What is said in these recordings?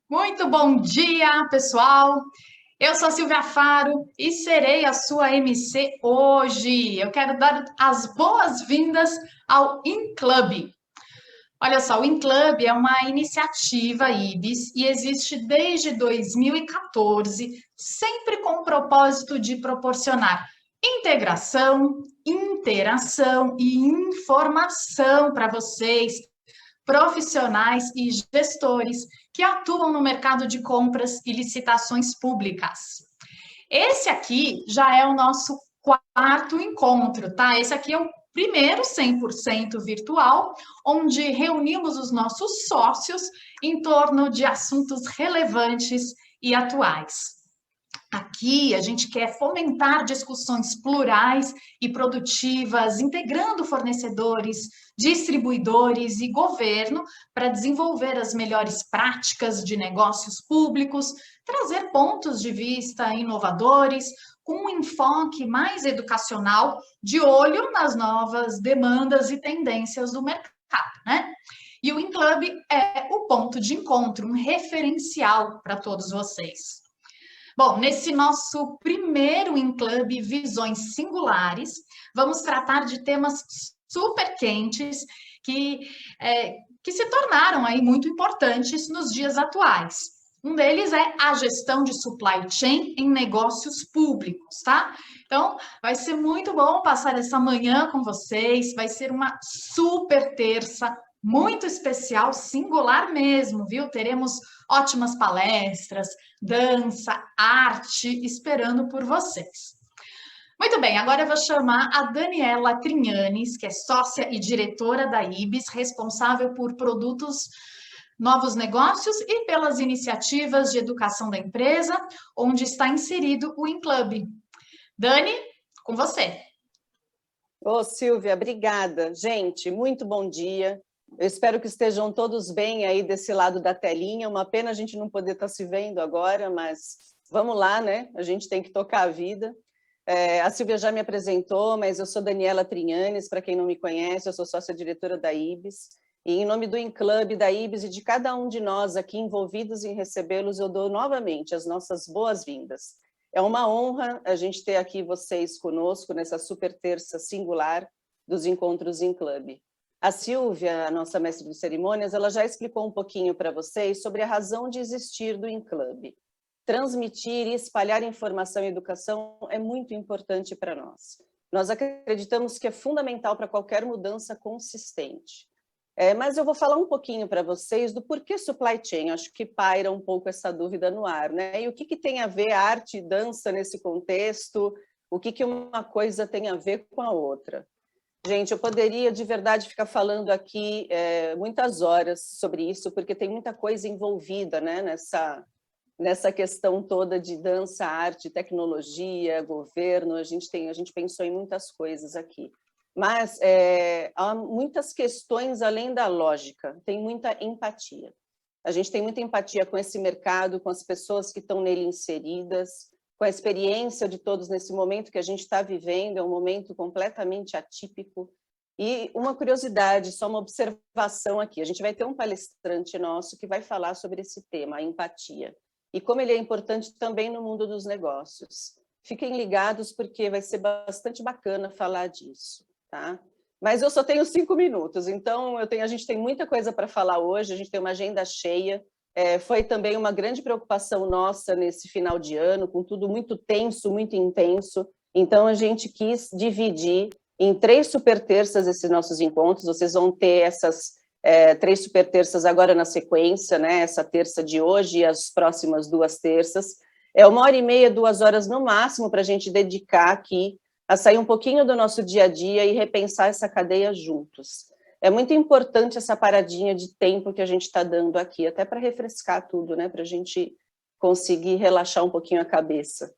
Muito bom dia, pessoal. Eu sou a Silvia Faro e serei a sua MC hoje. Eu quero dar as boas-vindas ao InClub. Olha só, o InClub é uma iniciativa IBS e existe desde 2014, sempre com o propósito de proporcionar integração, interação e informação para vocês profissionais e gestores que atuam no mercado de compras e licitações públicas. Esse aqui já é o nosso quarto encontro, tá? Esse aqui é o primeiro 100% virtual, onde reunimos os nossos sócios em torno de assuntos relevantes e atuais. Aqui a gente quer fomentar discussões plurais e produtivas, integrando fornecedores, distribuidores e governo para desenvolver as melhores práticas de negócios públicos, trazer pontos de vista inovadores, com um enfoque mais educacional, de olho nas novas demandas e tendências do mercado, né? E o InClub é o ponto de encontro, um referencial para todos vocês. Bom, nesse nosso primeiro InClub Visões Singulares, vamos tratar de temas super quentes que se tornaram aí muito importantes nos dias atuais. Um deles é a gestão de supply chain em negócios públicos, tá? Então, vai ser muito bom passar essa manhã com vocês, vai ser uma super terça, muito especial, singular mesmo, viu? Teremos ótimas palestras, dança, arte, esperando por vocês. Muito bem, agora eu vou chamar a Daniela Trinhanes, que é sócia e diretora da IBS, responsável por produtos, novos negócios e pelas iniciativas de educação da empresa, onde está inserido o InClub. Dani, com você. Ô, Silvia, obrigada. Gente, muito bom dia. Eu espero que estejam todos bem aí desse lado da telinha. Uma pena a gente não poder estar se vendo agora, mas vamos lá, né? A gente tem que tocar a vida. A Silvia já me apresentou, mas eu sou Daniela Trinhanes, para quem não me conhece, eu sou sócia-diretora da IBS. E em nome do InClub, da IBS e de cada um de nós aqui envolvidos em recebê-los, eu dou novamente as nossas boas-vindas. É uma honra a gente ter aqui vocês conosco nessa super terça singular dos encontros InClub. A Silvia, a nossa mestre de cerimônias, ela já explicou um pouquinho para vocês sobre a razão de existir do InClub. Transmitir e espalhar informação e educação é muito importante para nós. Nós acreditamos que é fundamental para qualquer mudança consistente. Mas eu vou falar um pouquinho para vocês do porquê supply chain, acho que paira um pouco essa dúvida no ar, né? E o que tem a ver arte e dança nesse contexto, o que uma coisa tem a ver com a outra. Gente, eu poderia de verdade ficar falando aqui muitas horas sobre isso, porque tem muita coisa envolvida, né, nessa questão toda de dança, arte, tecnologia, governo, a gente pensou em muitas coisas aqui. Mas há muitas questões além da lógica, tem muita empatia. A gente tem muita empatia com esse mercado, com as pessoas que estão nele inseridas, com a experiência de todos nesse momento que a gente está vivendo, é um momento completamente atípico. E uma curiosidade, só uma observação aqui, a gente vai ter um palestrante nosso que vai falar sobre esse tema, a empatia, e como ele é importante também no mundo dos negócios. Fiquem ligados porque vai ser bastante bacana falar disso, tá? Mas eu só tenho 5 minutos, então a gente tem muita coisa para falar hoje, a gente tem uma agenda cheia. Foi também uma grande preocupação nossa nesse final de ano, com tudo muito tenso, muito intenso. Então, a gente quis dividir em 3 super terças esses nossos encontros. Vocês vão ter essas 3 super terças agora na sequência, né? Essa terça de hoje e as próximas 2 terças. É 1h30, 2 horas no máximo para a gente dedicar aqui a sair um pouquinho do nosso dia a dia e repensar essa cadeia juntos. É muito importante essa paradinha de tempo que a gente está dando aqui, até para refrescar tudo, né? Para a gente conseguir relaxar um pouquinho a cabeça.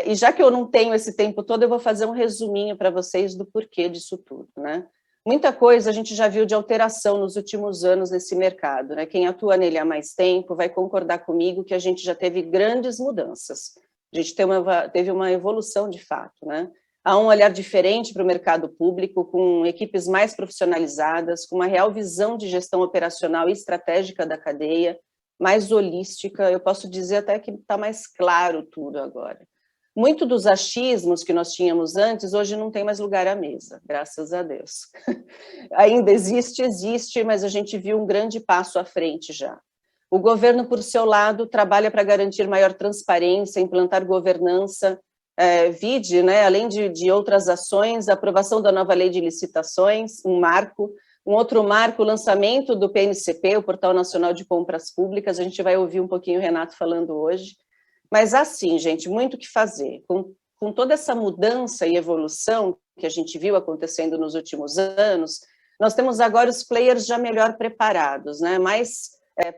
E já que eu não tenho esse tempo todo, eu vou fazer um resuminho para vocês do porquê disso tudo, né? Muita coisa a gente já viu de alteração nos últimos anos nesse mercado, né? Quem atua nele há mais tempo vai concordar comigo que a gente já teve grandes mudanças. A gente teve uma evolução de fato, né? Há um olhar diferente para o mercado público, com equipes mais profissionalizadas, com uma real visão de gestão operacional e estratégica da cadeia, mais holística, eu posso dizer até que está mais claro tudo agora. Muito dos achismos que nós tínhamos antes, hoje não tem mais lugar à mesa, graças a Deus. Ainda existe, mas a gente viu um grande passo à frente já. O governo, por seu lado, trabalha para garantir maior transparência, implantar governança, vide, né, além de outras ações, a aprovação da nova lei de licitações, um marco, um outro marco, o lançamento do PNCP, o Portal Nacional de Compras Públicas, a gente vai ouvir um pouquinho o Renato falando hoje, mas assim, gente, muito o que fazer. Com toda essa mudança e evolução que a gente viu acontecendo nos últimos anos, nós temos agora os players já melhor preparados, né, mais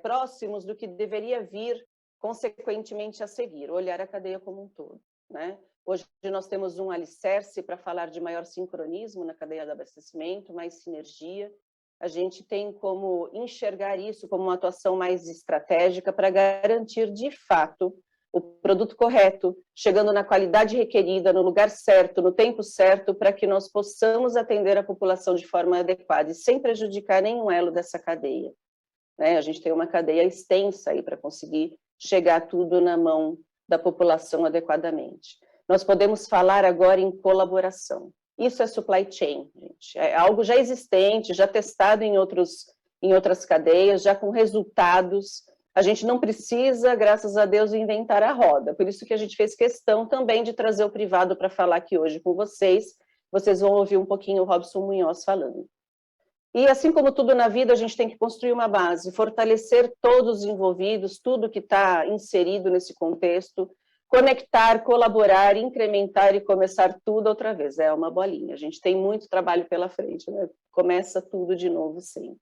próximos do que deveria vir, consequentemente, a seguir, olhar a cadeia como um todo, né? Hoje nós temos um alicerce para falar de maior sincronismo na cadeia de abastecimento, mais sinergia. A gente tem como enxergar isso como uma atuação mais estratégica para garantir, de fato, o produto correto, chegando na qualidade requerida, no lugar certo, no tempo certo, para que nós possamos atender a população de forma adequada e sem prejudicar nenhum elo dessa cadeia. A gente tem uma cadeia extensa aí para conseguir chegar tudo na mão da população adequadamente. Nós podemos falar agora em colaboração. Isso é supply chain, gente. É algo já existente, já testado em outras cadeias, já com resultados. A gente não precisa, graças a Deus, inventar a roda. Por isso que a gente fez questão também de trazer o privado para falar aqui hoje com vocês. Vocês vão ouvir um pouquinho o Robson Munhoz falando. E assim como tudo na vida, a gente tem que construir uma base, fortalecer todos os envolvidos, tudo que está inserido nesse contexto, conectar, colaborar, incrementar e começar tudo outra vez. É uma bolinha, a gente tem muito trabalho pela frente, né? Começa tudo de novo sempre.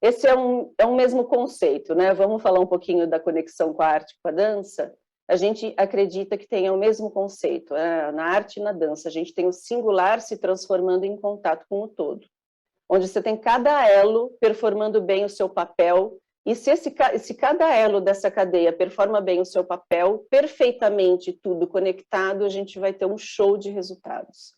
Esse é um mesmo conceito, né? Vamos falar um pouquinho da conexão com a arte e com a dança? A gente acredita que tem o mesmo conceito, na arte e na dança, a gente tem o singular se transformando em contato com o todo, onde você tem cada elo performando bem o seu papel, e se cada elo dessa cadeia performa bem o seu papel, perfeitamente tudo conectado, a gente vai ter um show de resultados.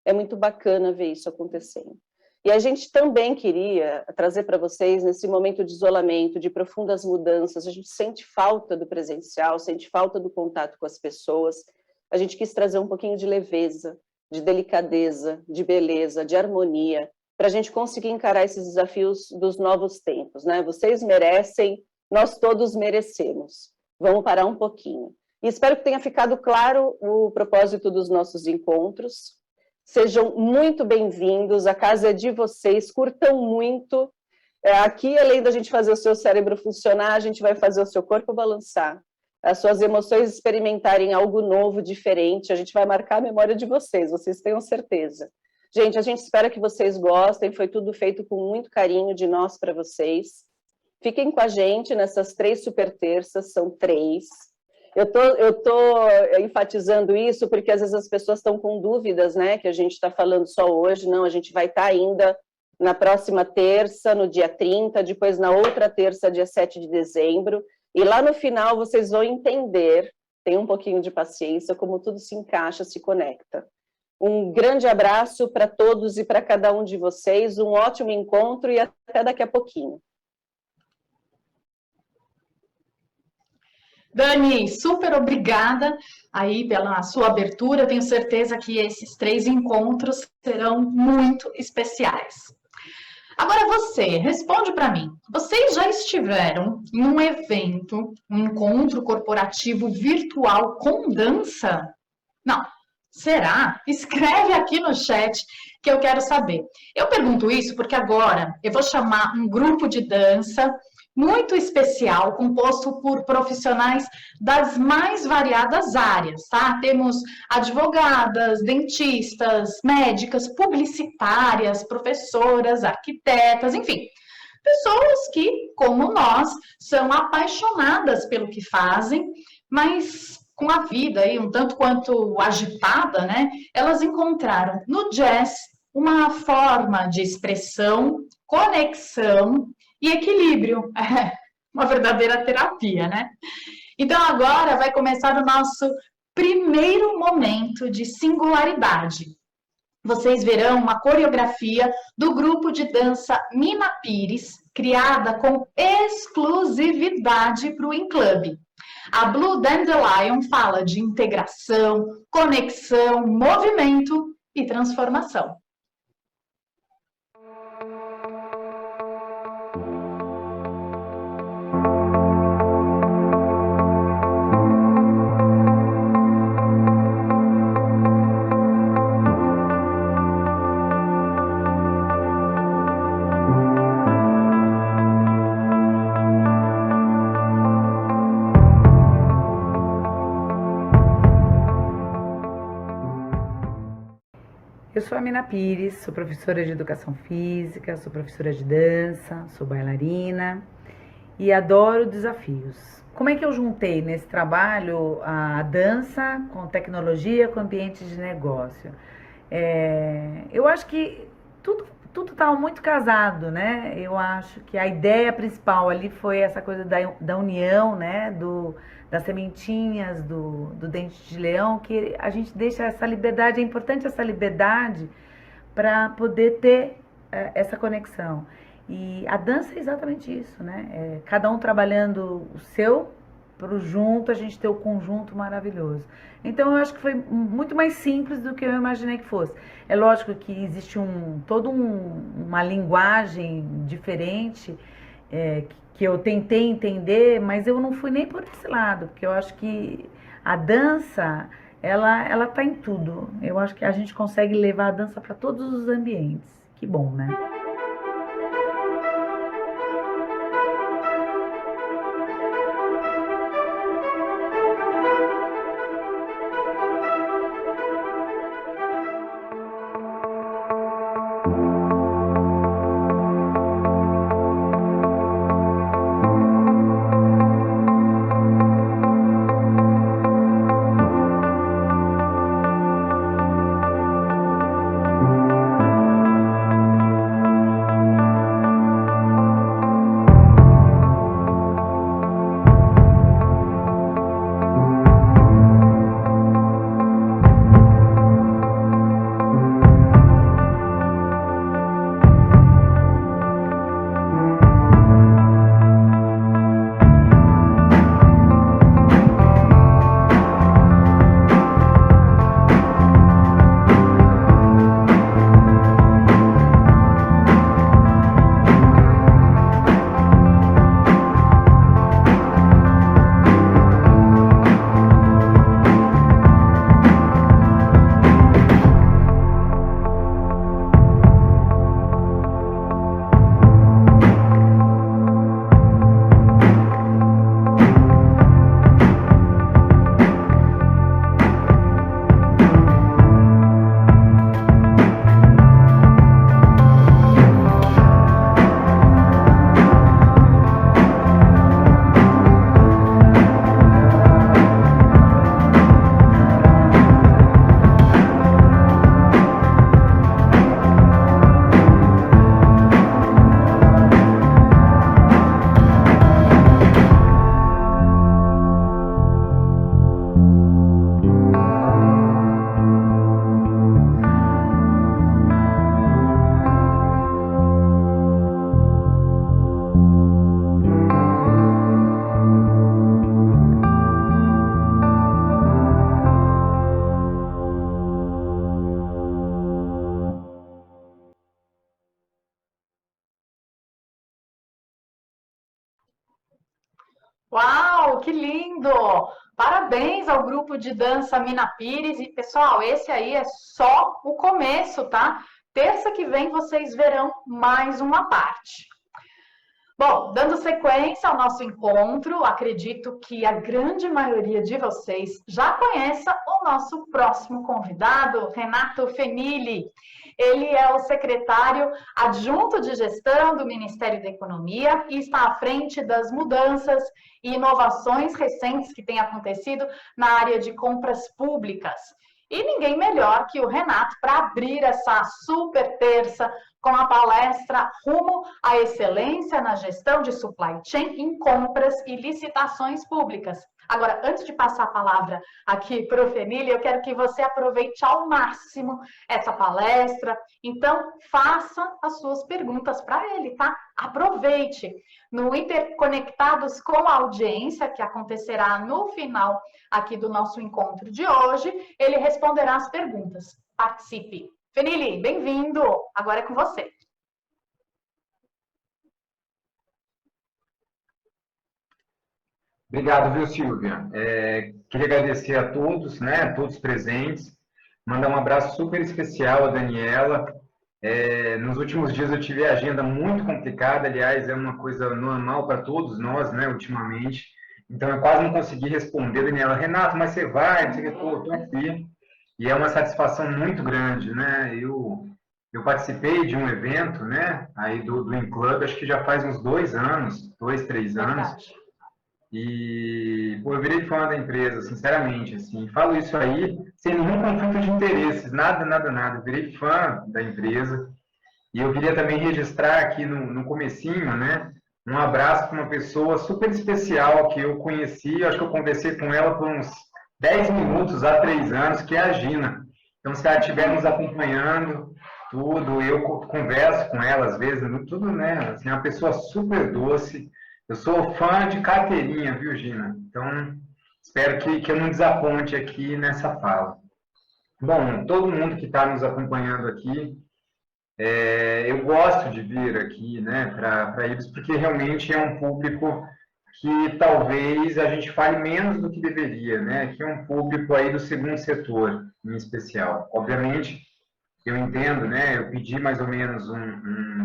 É muito bacana ver isso acontecendo. E a gente também queria trazer para vocês, nesse momento de isolamento, de profundas mudanças, a gente sente falta do presencial, sente falta do contato com as pessoas, a gente quis trazer um pouquinho de leveza, de delicadeza, de beleza, de harmonia, para a gente conseguir encarar esses desafios dos novos tempos, né? Vocês merecem, nós todos merecemos. Vamos parar um pouquinho. E espero que tenha ficado claro o propósito dos nossos encontros. Sejam muito bem-vindos, a casa é de vocês, curtam muito. Aqui, além da gente fazer o seu cérebro funcionar, a gente vai fazer o seu corpo balançar, as suas emoções experimentarem algo novo, diferente, a gente vai marcar a memória de vocês tenham certeza. Gente, a gente espera que vocês gostem, foi tudo feito com muito carinho de nós para vocês. Fiquem com a gente nessas 3 super terças, são 3. Eu tô enfatizando isso porque às vezes as pessoas estão com dúvidas, né, que a gente está falando só hoje. Não, a gente vai estar ainda na próxima terça, no dia 30, depois na outra terça, dia 7 de dezembro, e lá no final vocês vão entender, tem um pouquinho de paciência, como tudo se encaixa, se conecta. Um grande abraço para todos e para cada um de vocês, um ótimo encontro e até daqui a pouquinho. Dani, super obrigada aí pela sua abertura, tenho certeza que esses 3 encontros serão muito especiais. Agora você, responde para mim, vocês já estiveram em um evento, um encontro corporativo virtual com dança? Não. Será? Escreve aqui no chat que eu quero saber. Eu pergunto isso porque agora eu vou chamar um grupo de dança muito especial, composto por profissionais das mais variadas áreas, tá? Temos advogadas, dentistas, médicas, publicitárias, professoras, arquitetas, enfim, pessoas que, como nós, são apaixonadas pelo que fazem, mas com a vida aí um tanto quanto agitada, né? Elas encontraram no jazz uma forma de expressão, conexão e equilíbrio. Uma verdadeira terapia, né? Então agora vai começar o nosso primeiro momento de singularidade. vocês verão uma coreografia do grupo de dança Mina Pires, criada com exclusividade para o InClub. A Blue Dandelion fala de integração, conexão, movimento e transformação. Eu sou a Mina Pires, sou professora de Educação Física, sou professora de dança, sou bailarina e adoro desafios. Como é que eu juntei nesse trabalho a dança com tecnologia, com ambiente de negócio? Eu acho que tudo estava muito casado, né? Eu acho que a ideia principal ali foi essa coisa da união, né? Das sementinhas, do dente de leão, que a gente deixa essa liberdade, é importante essa liberdade para poder ter essa conexão. E a dança é exatamente isso, né? Cada um trabalhando o seu, pro junto a gente ter o conjunto maravilhoso. Então eu acho que foi muito mais simples do que eu imaginei que fosse. É lógico que existe uma linguagem diferente que eu tentei entender, mas eu não fui nem por esse lado, porque eu acho que a dança, ela tá em tudo. Eu acho que a gente consegue levar a dança para todos os ambientes. Que bom, né? Uau, que lindo! Parabéns ao grupo de dança Mina Pires. E, pessoal, esse aí é só o começo, tá? Terça que vem vocês verão mais uma parte. Bom, dando sequência ao nosso encontro, acredito que a grande maioria de vocês já conheça o nosso próximo convidado, Renato Fenili. Ele é o secretário adjunto de gestão do Ministério da Economia e está à frente das mudanças e inovações recentes que têm acontecido na área de compras públicas. E ninguém melhor que o Renato para abrir essa super terça com a palestra Rumo à Excelência na Gestão de Supply Chain em Compras e Licitações Públicas. Agora, antes de passar a palavra aqui para o Fenili, eu quero que você aproveite ao máximo essa palestra. Então, faça as suas perguntas para ele, tá? Aproveite. No Interconectados com a Audiência, que acontecerá no final aqui do nosso encontro de hoje, ele responderá as perguntas. Participe. Fenili, bem-vindo. Agora é com você. Obrigado, viu, Silvia? Queria agradecer a todos, né, todos presentes, mandar um abraço super especial à Daniela. Nos últimos dias eu tive a agenda muito complicada, aliás, é uma coisa normal para todos nós, né, ultimamente. Então eu quase não consegui responder, Daniela. Renato, mas você vai? Não sei o que, estou aqui. E é uma satisfação muito grande, né? Eu participei de um evento, né, aí do InClub, acho que já faz uns 2 anos, 2, 3 anos. Verdade. E, pô, eu virei fã da empresa, sinceramente, assim, falo isso aí sem nenhum conflito de interesses, nada, nada, nada. Eu virei fã da empresa e eu queria também registrar aqui no comecinho, né, um abraço para uma pessoa super especial que eu conheci, acho que eu conversei com ela por uns 10 minutos há 3 anos, que é a Gina. Então, se ela estiver nos acompanhando, tudo, eu converso com ela às vezes, tudo, né, assim, é uma pessoa super doce. Eu sou fã de carteirinha, viu, Gina? Então, espero que eu não desaponte aqui nessa fala. Bom, todo mundo que está nos acompanhando aqui, eu gosto de vir aqui, né, para eles, porque realmente é um público que talvez a gente fale menos do que deveria, né, que é um público aí do segundo setor, em especial. Obviamente, eu entendo, né, eu pedi mais ou menos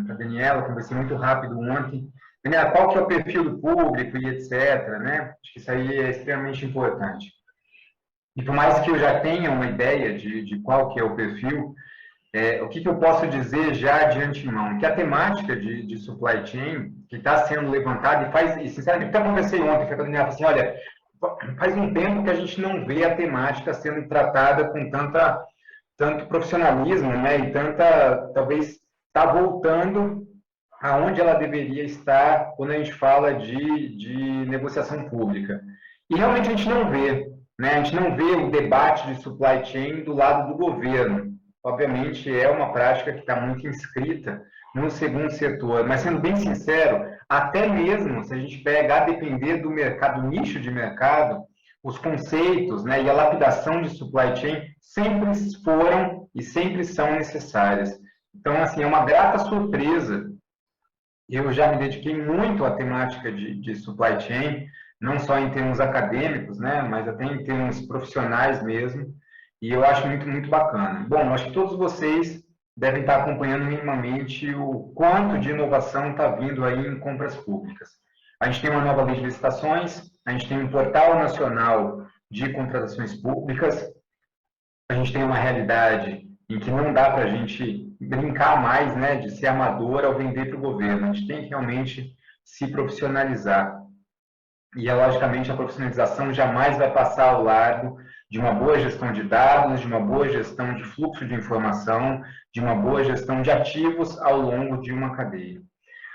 para a Daniela, conversei muito rápido ontem, Daniela, qual que é o perfil do público e etc, né? Acho que isso aí é extremamente importante. E por mais que eu já tenha uma ideia de qual que é o perfil, o que eu posso dizer já de antemão? Que a temática de supply chain, que está sendo levantada, e sinceramente, até conversei ontem com a Daniela, assim, olha, faz um tempo que a gente não vê a temática sendo tratada com tanto profissionalismo, né? E talvez, está voltando aonde ela deveria estar quando a gente fala de negociação pública. E realmente a gente não vê, né? A gente não vê o debate de supply chain do lado do governo. Obviamente é uma prática que está muito inscrita no segundo setor, mas sendo bem sincero, até mesmo se a gente pega a depender do mercado, do nicho de mercado, os conceitos, né, e a lapidação de supply chain sempre foram e sempre são necessárias. Então, assim, é uma grata surpresa. Eu já me dediquei muito à temática de supply chain, não só em termos acadêmicos, né, mas até em termos profissionais mesmo, e eu acho muito, muito bacana. Bom, acho que todos vocês devem estar acompanhando minimamente o quanto de inovação está vindo aí em compras públicas. A gente tem uma nova lei de licitações, a gente tem um portal nacional de contratações públicas, a gente tem uma realidade em que não dá para a gente brincar mais, né, de ser amador ao vender para o governo. A gente tem que realmente se profissionalizar. E, logicamente, a profissionalização jamais vai passar ao lado de uma boa gestão de dados, de uma boa gestão de fluxo de informação, de uma boa gestão de ativos ao longo de uma cadeia.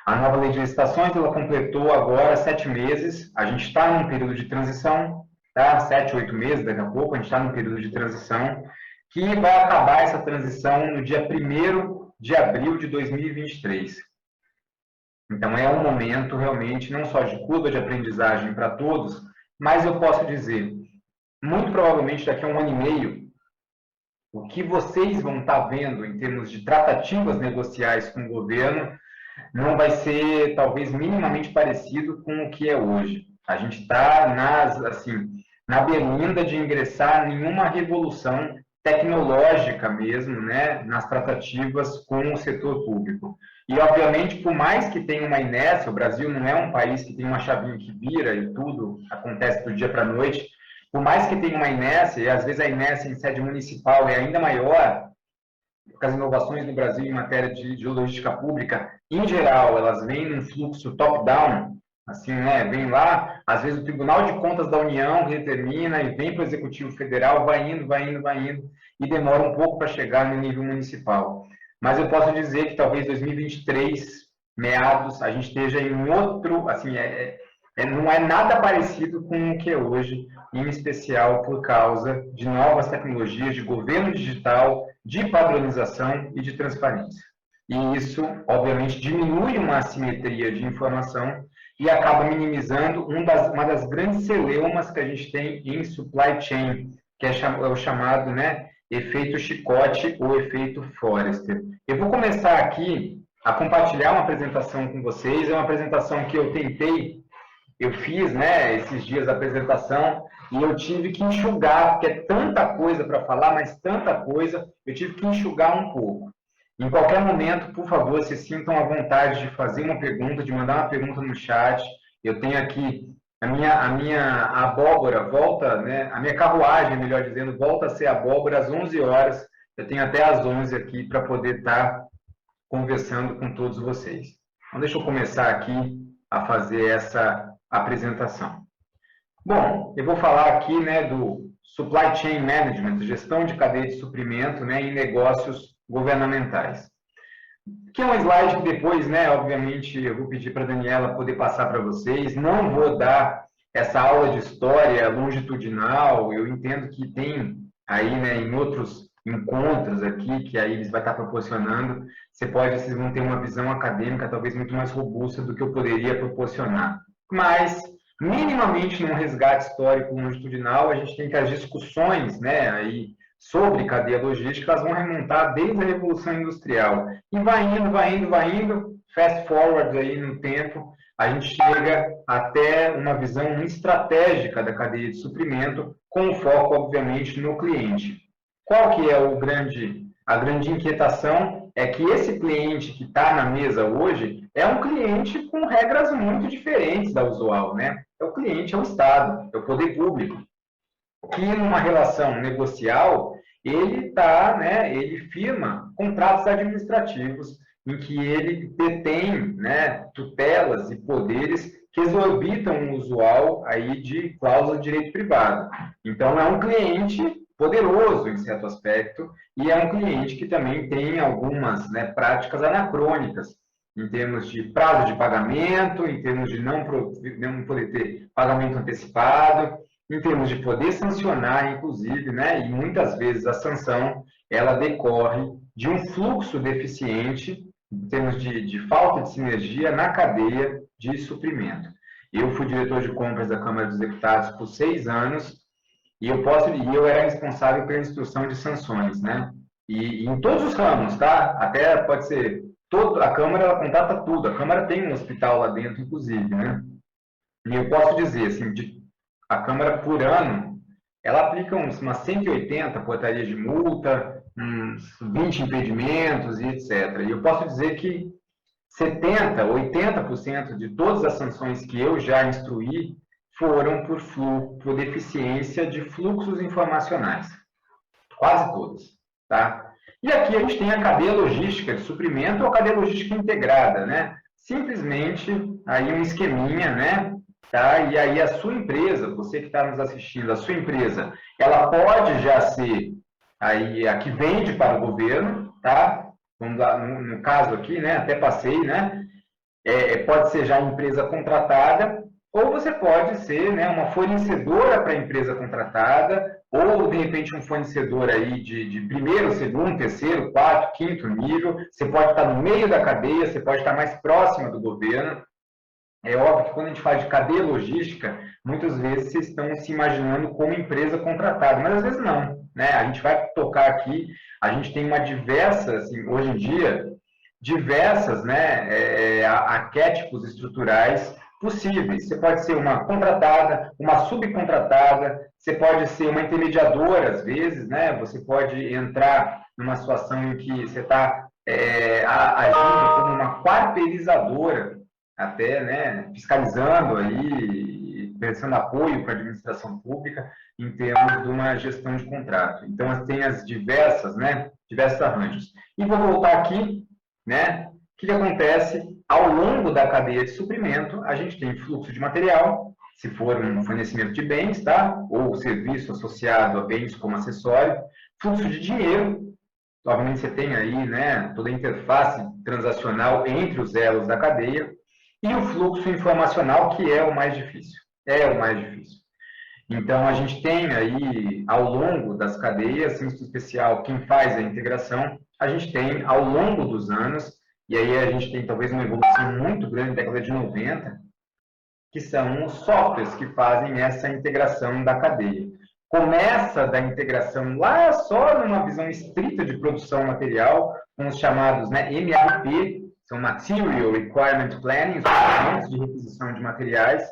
A nova lei de licitações, ela completou agora 7 meses. A gente está num período de transição, tá? 7, 8 meses, daqui a pouco, a gente está num período de transição, que vai acabar essa transição no dia 1º de abril de 2023. Então, é um momento realmente não só de curva de aprendizagem para todos, mas eu posso dizer, muito provavelmente daqui a 1 ano e meio, o que vocês vão estar vendo em termos de tratativas negociais com o governo não vai ser, talvez, minimamente parecido com o que é hoje. A gente está na berlinda de ingressar em uma revolução tecnológica mesmo, né, nas tratativas com o setor público. E, obviamente, por mais que tenha uma inércia, o Brasil não é um país que tem uma chavinha que vira e tudo acontece do dia para a noite, por mais que tenha uma inércia, e às vezes a inércia em sede municipal é ainda maior, porque as inovações no Brasil em matéria de logística pública, em geral, elas vêm num fluxo top-down, assim, né, vem lá, às vezes o Tribunal de Contas da União determina e vem para o Executivo Federal, vai indo, e demora um pouco para chegar no nível municipal. Mas eu posso dizer que talvez 2023, meados, a gente esteja em outro, assim, não é nada parecido com o que é hoje, em especial por causa de novas tecnologias de governo digital, de padronização e de transparência. E isso, obviamente, diminui uma assimetria de informação e acaba minimizando uma das grandes celeumas que a gente tem em supply chain, que é o chamado, né, efeito chicote ou efeito Forrester. Eu vou começar aqui a compartilhar uma apresentação com vocês. É uma apresentação que eu fiz, né, esses dias a apresentação, e eu tive que enxugar, porque é tanta coisa para falar, mas tanta coisa, eu tive que enxugar um pouco. Em qualquer momento, por favor, se sintam à vontade de fazer uma pergunta, de mandar uma pergunta no chat. Eu tenho aqui a minha abóbora volta, né, a minha carruagem, melhor dizendo, volta a ser abóbora às 11 horas. Eu tenho até às 11 aqui para poder estar conversando com todos vocês. Então, deixa eu começar aqui a fazer essa apresentação. Bom, eu vou falar aqui, né, do Supply Chain Management, gestão de cadeia de suprimento, né, em negócios governamentais. Que é um slide que depois, né, obviamente, eu vou pedir para a Daniela poder passar para vocês. Não vou dar essa aula de história longitudinal, eu entendo que tem aí, né, em outros encontros aqui, que a Iris vai estar proporcionando, vocês vão ter uma visão acadêmica talvez muito mais robusta do que eu poderia proporcionar. Mas, minimamente, num resgate histórico longitudinal, a gente tem que as discussões, né, aí, sobre cadeia logística, elas vão remontar desde a Revolução Industrial. E vai indo, fast forward aí no tempo, a gente chega até uma visão estratégica da cadeia de suprimento, com foco, obviamente, no cliente. Qual que é a grande inquietação? É que esse cliente que está na mesa hoje é um cliente com regras muito diferentes da usual, né? O cliente é o Estado, é o poder público, que numa relação negocial, ele firma contratos administrativos em que ele detém, né, tutelas e poderes que exorbitam o usual aí de cláusula de direito privado. Então, é um cliente poderoso em certo aspecto e é um cliente que também tem algumas, né, práticas anacrônicas em termos de prazo de pagamento, em termos de não poder ter pagamento antecipado, em termos de poder sancionar, inclusive, né, e muitas vezes a sanção ela decorre de um fluxo deficiente em termos de falta de sinergia na cadeia de suprimento. Eu fui diretor de compras da Câmara dos Deputados por 6 anos e eu era responsável pela instrução de sanções, né? E em todos os ramos, tá? Até pode ser a Câmara ela contrata tudo. A Câmara tem um hospital lá dentro, inclusive, né? E eu posso dizer assim, a Câmara por ano ela aplica umas 180 portarias de multa, uns 20 impedimentos e etc. E eu posso dizer que 70%, 80% de todas as sanções que eu já instruí foram por deficiência de fluxos informacionais. Quase todas, tá? E aqui a gente tem a cadeia logística de suprimento ou a cadeia logística integrada, né? Simplesmente aí um esqueminha, né? Tá? E aí a sua empresa, você que está nos assistindo, a sua empresa, ela pode já ser aí a que vende para o governo, tá? Vamos lá, no caso aqui, né? Até passei, né? Pode ser já empresa contratada, ou você pode ser, né, uma fornecedora para a empresa contratada, ou de repente um fornecedor aí de primeiro, segundo, terceiro, quarto, quinto nível. Você pode estar no meio da cadeia, você pode estar mais próxima do governo. É óbvio que quando a gente fala de cadeia logística, muitas vezes vocês estão se imaginando como empresa contratada, mas às vezes não, né? A gente vai tocar aqui, a gente tem assim, hoje em dia, diversas, né, arquétipos estruturais possíveis. Você pode ser uma contratada, uma subcontratada, você pode ser uma intermediadora, às vezes, né? Você pode entrar numa situação em que você está agindo como uma quarteirizadora, até, né, fiscalizando aí, prestando apoio para a administração pública em termos de uma gestão de contrato. Então, tem as diversos arranjos. E vou voltar aqui, né, o que acontece ao longo da cadeia de suprimento. A gente tem fluxo de material, se for um fornecimento de bens, tá? Ou serviço associado a bens como acessório, fluxo de dinheiro. Obviamente, você tem aí, né, toda a interface transacional entre os elos da cadeia. e o fluxo informacional, que é o mais difícil. É o mais difícil. Então, a gente tem aí, ao longo das cadeias, em especial quem faz a integração, a gente tem, ao longo dos anos, e aí a gente tem talvez uma evolução muito grande na década de 90, que são os softwares que fazem essa integração da cadeia. Começa da integração lá só numa visão estrita de produção material, com os chamados, né, MRP, são Material Requirement Planning, os procedimentos de requisição de materiais,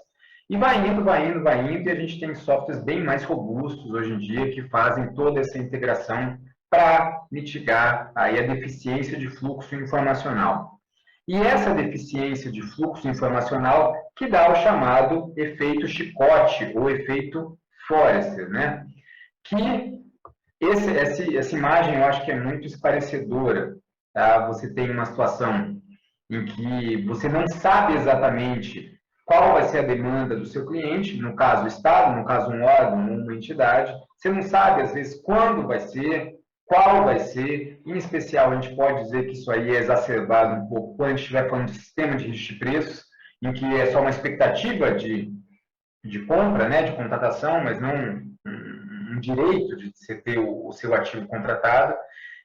e vai indo, e a gente tem softwares bem mais robustos hoje em dia que fazem toda essa integração para mitigar aí a deficiência de fluxo informacional. E essa deficiência de fluxo informacional que dá o chamado efeito chicote ou efeito Forrester, né? Que essa imagem eu acho que é muito esclarecedora. Tá? Você tem uma situação em que você não sabe exatamente qual vai ser a demanda do seu cliente, no caso o Estado, no caso um órgão, uma entidade. Você não sabe, às vezes, quando vai ser, qual vai ser. Em especial, a gente pode dizer que isso aí é exacerbado um pouco quando a gente estiver falando de sistema de registro de preços, em que é só uma expectativa de compra, né, de contratação, mas não um direito de você ter o seu ativo contratado.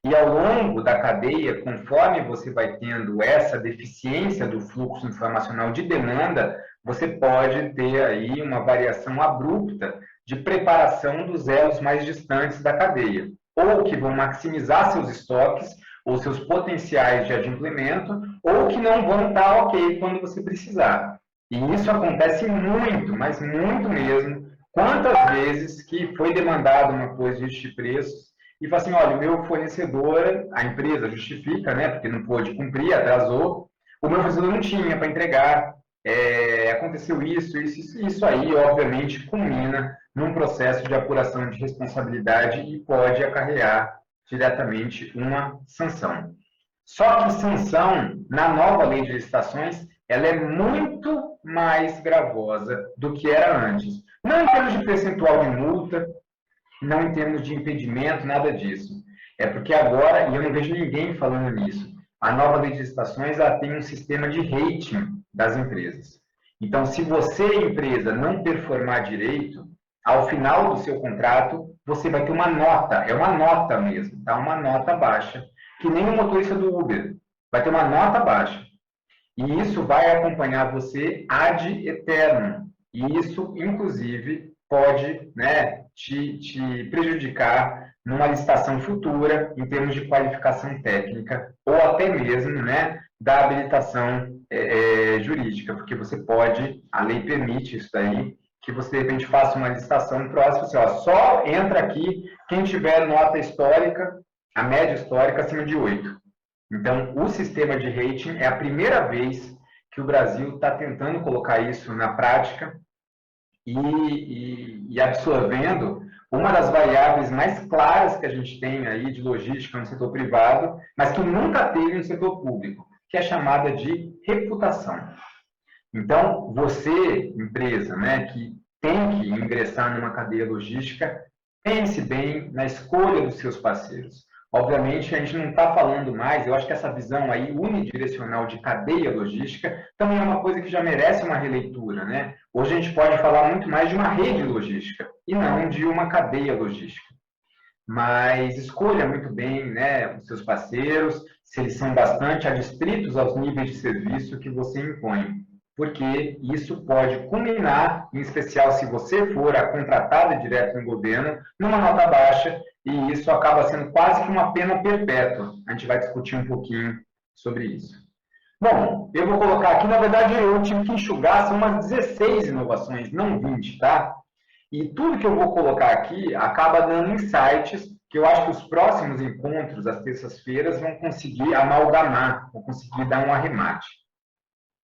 E ao longo da cadeia, conforme você vai tendo essa deficiência do fluxo informacional de demanda, você pode ter aí uma variação abrupta de preparação dos elos mais distantes da cadeia, ou que vão maximizar seus estoques, ou seus potenciais de adimplemento, ou que não vão estar ok quando você precisar. E isso acontece muito, mas muito mesmo. Quantas vezes que foi demandado uma coisa de preços e fala assim, olha, o meu fornecedor, a empresa justifica, né, porque não pôde cumprir, atrasou, o meu fornecedor não tinha para entregar, aconteceu isso aí, obviamente, culmina num processo de apuração de responsabilidade e pode acarrear diretamente uma sanção. Só que sanção, na nova lei de licitações, ela é muito mais gravosa do que era antes. Não em termos de percentual de multa, não em termos de impedimento, nada disso. É porque agora, e eu não vejo ninguém falando nisso, a nova lei de licitações ela tem um sistema de rating das empresas. Então, se você, empresa, não performar direito, ao final do seu contrato, você vai ter uma nota, é uma nota mesmo, tá? Uma nota baixa, que nem o motorista do Uber, vai ter uma nota baixa. E isso vai acompanhar você ad eternum. E isso, inclusive, pode, né, te prejudicar numa licitação futura, em termos de qualificação técnica, ou até mesmo, né, da habilitação jurídica, porque você pode, a lei permite isso daí, que você, de repente, faça uma licitação próxima, assim, ó, só entra aqui quem tiver nota histórica, a média histórica, acima de 8. Então, o sistema de rating é a primeira vez que o Brasil está tentando colocar isso na prática e absorvendo uma das variáveis mais claras que a gente tem aí de logística no setor privado, mas que nunca teve no setor público, que é chamada de reputação. Então, você, empresa, né, que tem que ingressar numa cadeia logística, pense bem na escolha dos seus parceiros. Obviamente, a gente não está falando mais, eu acho que essa visão aí unidirecional de cadeia logística também é uma coisa que já merece uma releitura, né? Hoje a gente pode falar muito mais de uma rede logística e não de uma cadeia logística. Mas escolha muito bem, né, os seus parceiros, se eles são bastante adstritos aos níveis de serviço que você impõe, porque isso pode culminar, em especial se você for a contratada direto no governo, numa nota baixa, e isso acaba sendo quase que uma pena perpétua. A gente vai discutir um pouquinho sobre isso. Bom, eu vou colocar aqui, na verdade, eu tive que enxugar, são umas 16 inovações, não 20, tá? E tudo que eu vou colocar aqui acaba dando insights que eu acho que os próximos encontros, às terças-feiras, vão conseguir amalgamar, vão conseguir dar um arremate.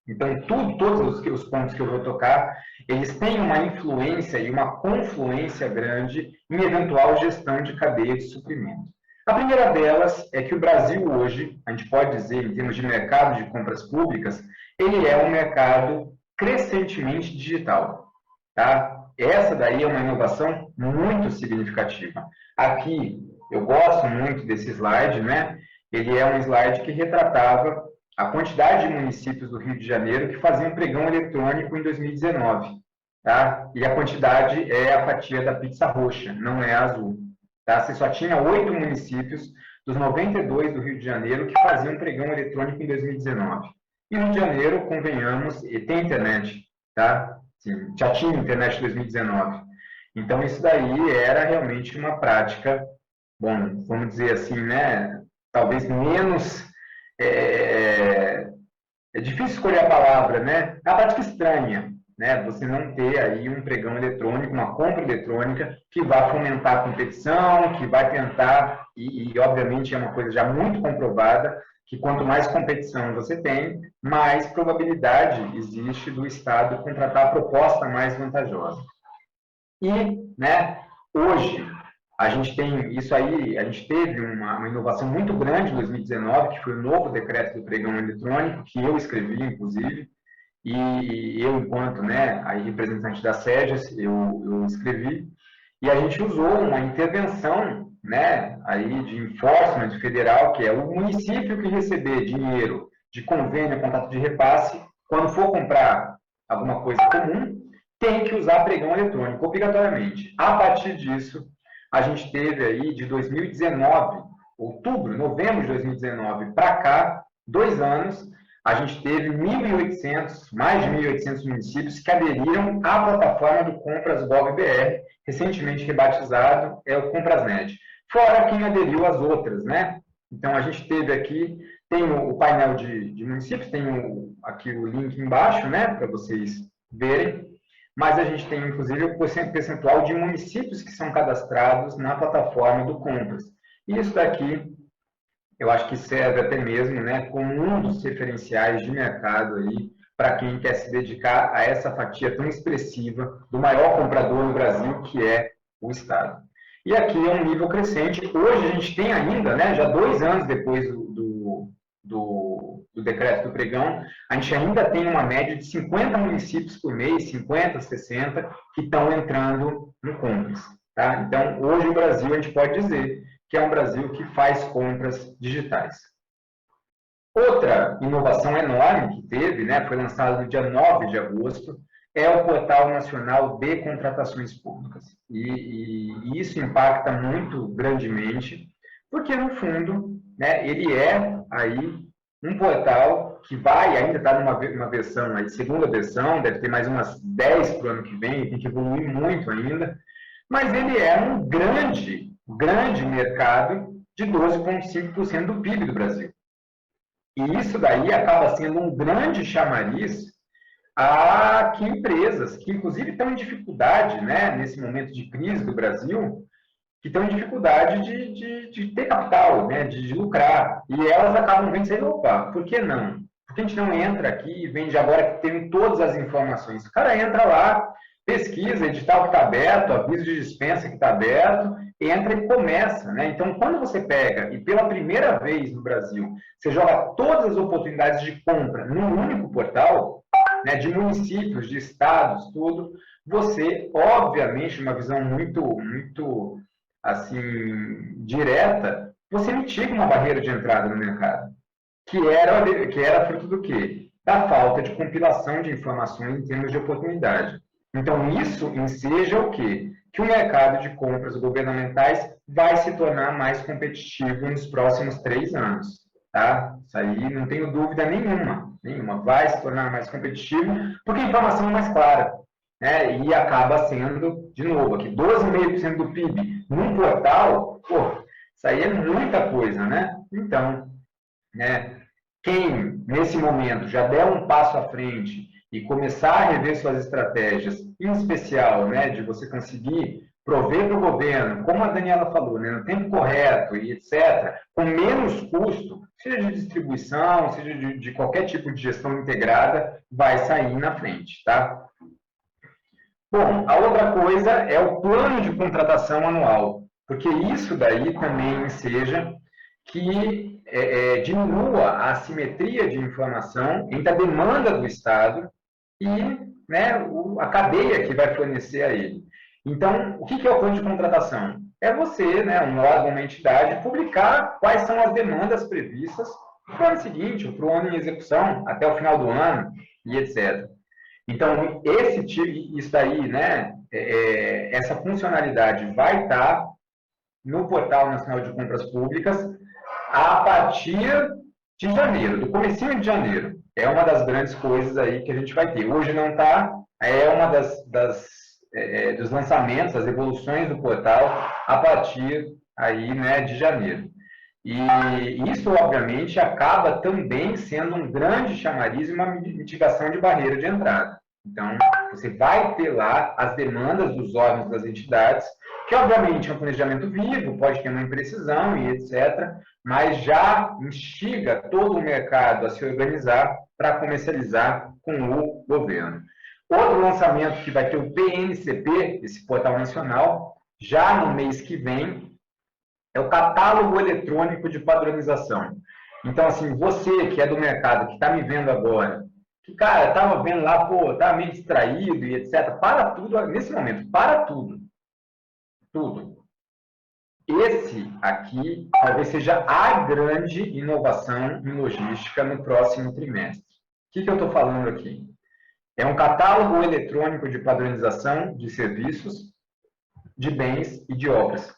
Então, todos os pontos que eu vou tocar, eles têm uma influência e uma confluência grande em eventual gestão de cadeia de suprimento. A primeira delas é que o Brasil hoje, a gente pode dizer, em termos de mercado de compras públicas, ele é um mercado crescentemente digital. Tá? Essa daí é uma inovação muito significativa. Aqui, eu gosto muito desse slide, né? Ele é um slide que retratava a quantidade de municípios do Rio de Janeiro que faziam pregão eletrônico em 2019. Tá? E a quantidade é a fatia da pizza roxa, não é a azul. Tá? Você só tinha 8 municípios dos 92 do Rio de Janeiro que faziam pregão eletrônico em 2019. E o Rio de Janeiro, convenhamos, tem internet. Tá? Sim, já tinha internet em 2019. Então, isso daí era realmente uma prática, bom, vamos dizer assim, né? Talvez menos... É difícil escolher a palavra, né? É uma prática estranha, né? Você não ter aí um pregão eletrônico, uma compra eletrônica que vai fomentar a competição, que vai tentar, e obviamente é uma coisa já muito comprovada, que quanto mais competição você tem, mais probabilidade existe do Estado contratar a proposta mais vantajosa. E, né, hoje, a gente tem isso aí, a gente teve uma inovação muito grande em 2019, que foi o novo decreto do pregão eletrônico, que eu escrevi, inclusive, e eu, enquanto, né, aí representante da SEGES, eu escrevi, e a gente usou uma intervenção, né, aí de enforcement federal, que é o município que receber dinheiro de convênio, contrato de repasse, quando for comprar alguma coisa comum, tem que usar pregão eletrônico, obrigatoriamente. A partir disso, a gente teve aí de 2019, novembro de 2019 para cá, 2 anos, a gente teve 1.800, mais de 1.800 municípios que aderiram à plataforma do Compras Gov.br, recentemente rebatizado, é o Comprasnet. Fora quem aderiu às outras, né? Então, a gente teve aqui, tem o painel de municípios, tem aqui o link embaixo, né, para vocês verem, mas a gente tem, inclusive, o percentual de municípios que são cadastrados na plataforma do Compras. E isso daqui, eu acho que serve até mesmo, né, como um dos referenciais de mercado aí para quem quer se dedicar a essa fatia tão expressiva do maior comprador no Brasil, que é o Estado. E aqui é um nível crescente. Hoje a gente tem ainda, né, já 2 anos depois do decreto do pregão, a gente ainda tem uma média de 50 municípios por mês, 50, 60, que estão entrando no Compras. Tá? Então, hoje o Brasil, a gente pode dizer que é um Brasil que faz compras digitais. Outra inovação enorme que teve, né, foi lançado no dia 9 de agosto, é o Portal Nacional de Contratações Públicas. E isso impacta muito grandemente, porque, no fundo, né, ele é aí um portal que vai, ainda está numa versão, aí, segunda versão, deve ter mais umas 10 para o ano que vem, tem que evoluir muito ainda, mas ele é um grande mercado de 12,5% do PIB do Brasil. E isso daí acaba sendo um grande chamariz a que empresas, que inclusive estão em dificuldade, né, nesse momento de crise do Brasil, que estão em dificuldade de ter capital, né, de lucrar. E elas acabam vendo e opa, por que não? Por que a gente não entra aqui e vende agora que tem todas as informações? O cara entra lá, pesquisa, edital que está aberto, aviso de dispensa que está aberto, entra e começa, né? Então, quando você pega, e pela primeira vez no Brasil, você joga todas as oportunidades de compra num único portal, né, de municípios, de estados, tudo, você, obviamente, uma visão muito assim, direta, você mitiga uma barreira de entrada no mercado, que era fruto do quê? Da falta de compilação de informações em termos de oportunidade. Então, isso enseja o quê? Que o mercado de compras governamentais vai se tornar mais competitivo nos próximos 3 anos. Tá? Isso aí não tenho dúvida nenhuma. Vai se tornar mais competitivo, porque a informação é mais clara. Né? E acaba sendo, de novo, aqui 12,5% do PIB num portal, pô, isso aí é muita coisa, né? Então, né, quem nesse momento já der um passo à frente e começar a rever suas estratégias, em especial, né, de você conseguir prover para o governo, como a Daniela falou, né, no tempo correto e etc., com menos custo, seja de distribuição, seja de qualquer tipo de gestão integrada, vai sair na frente, tá? Bom, a outra coisa é o plano de contratação anual, porque isso daí também enseja que diminua a assimetria de informação entre a demanda do Estado e, né, a cadeia que vai fornecer a ele. Então, o que é o plano de contratação? É você, né, um órgão, uma entidade, publicar quais são as demandas previstas para o ano seguinte, ou para o ano em execução, até o final do ano, e etc. Então, isso daí, né, essa funcionalidade vai estar no Portal Nacional de Compras Públicas a partir de janeiro, do comecinho de janeiro. É uma das grandes coisas aí que a gente vai ter. Hoje não está, é uma dos lançamentos, das evoluções do portal a partir aí, né, de janeiro. E isso, obviamente, acaba também sendo um grande chamariz e uma mitigação de barreira de entrada. Então, você vai ter lá as demandas dos órgãos das entidades, que, obviamente, é um planejamento vivo, pode ter uma imprecisão e etc., mas já instiga todo o mercado a se organizar para comercializar com o governo. Outro lançamento que vai ter o PNCP, esse portal nacional, já no mês que vem, é o catálogo eletrônico de padronização. Então, assim, você que é do mercado, que está me vendo agora, que, cara, estava vendo lá, pô, estava meio distraído e etc., para tudo, nesse momento, para tudo. Tudo. Esse aqui talvez seja a grande inovação em logística no próximo trimestre. O que eu estou falando aqui? É um catálogo eletrônico de padronização de serviços, de bens e de obras.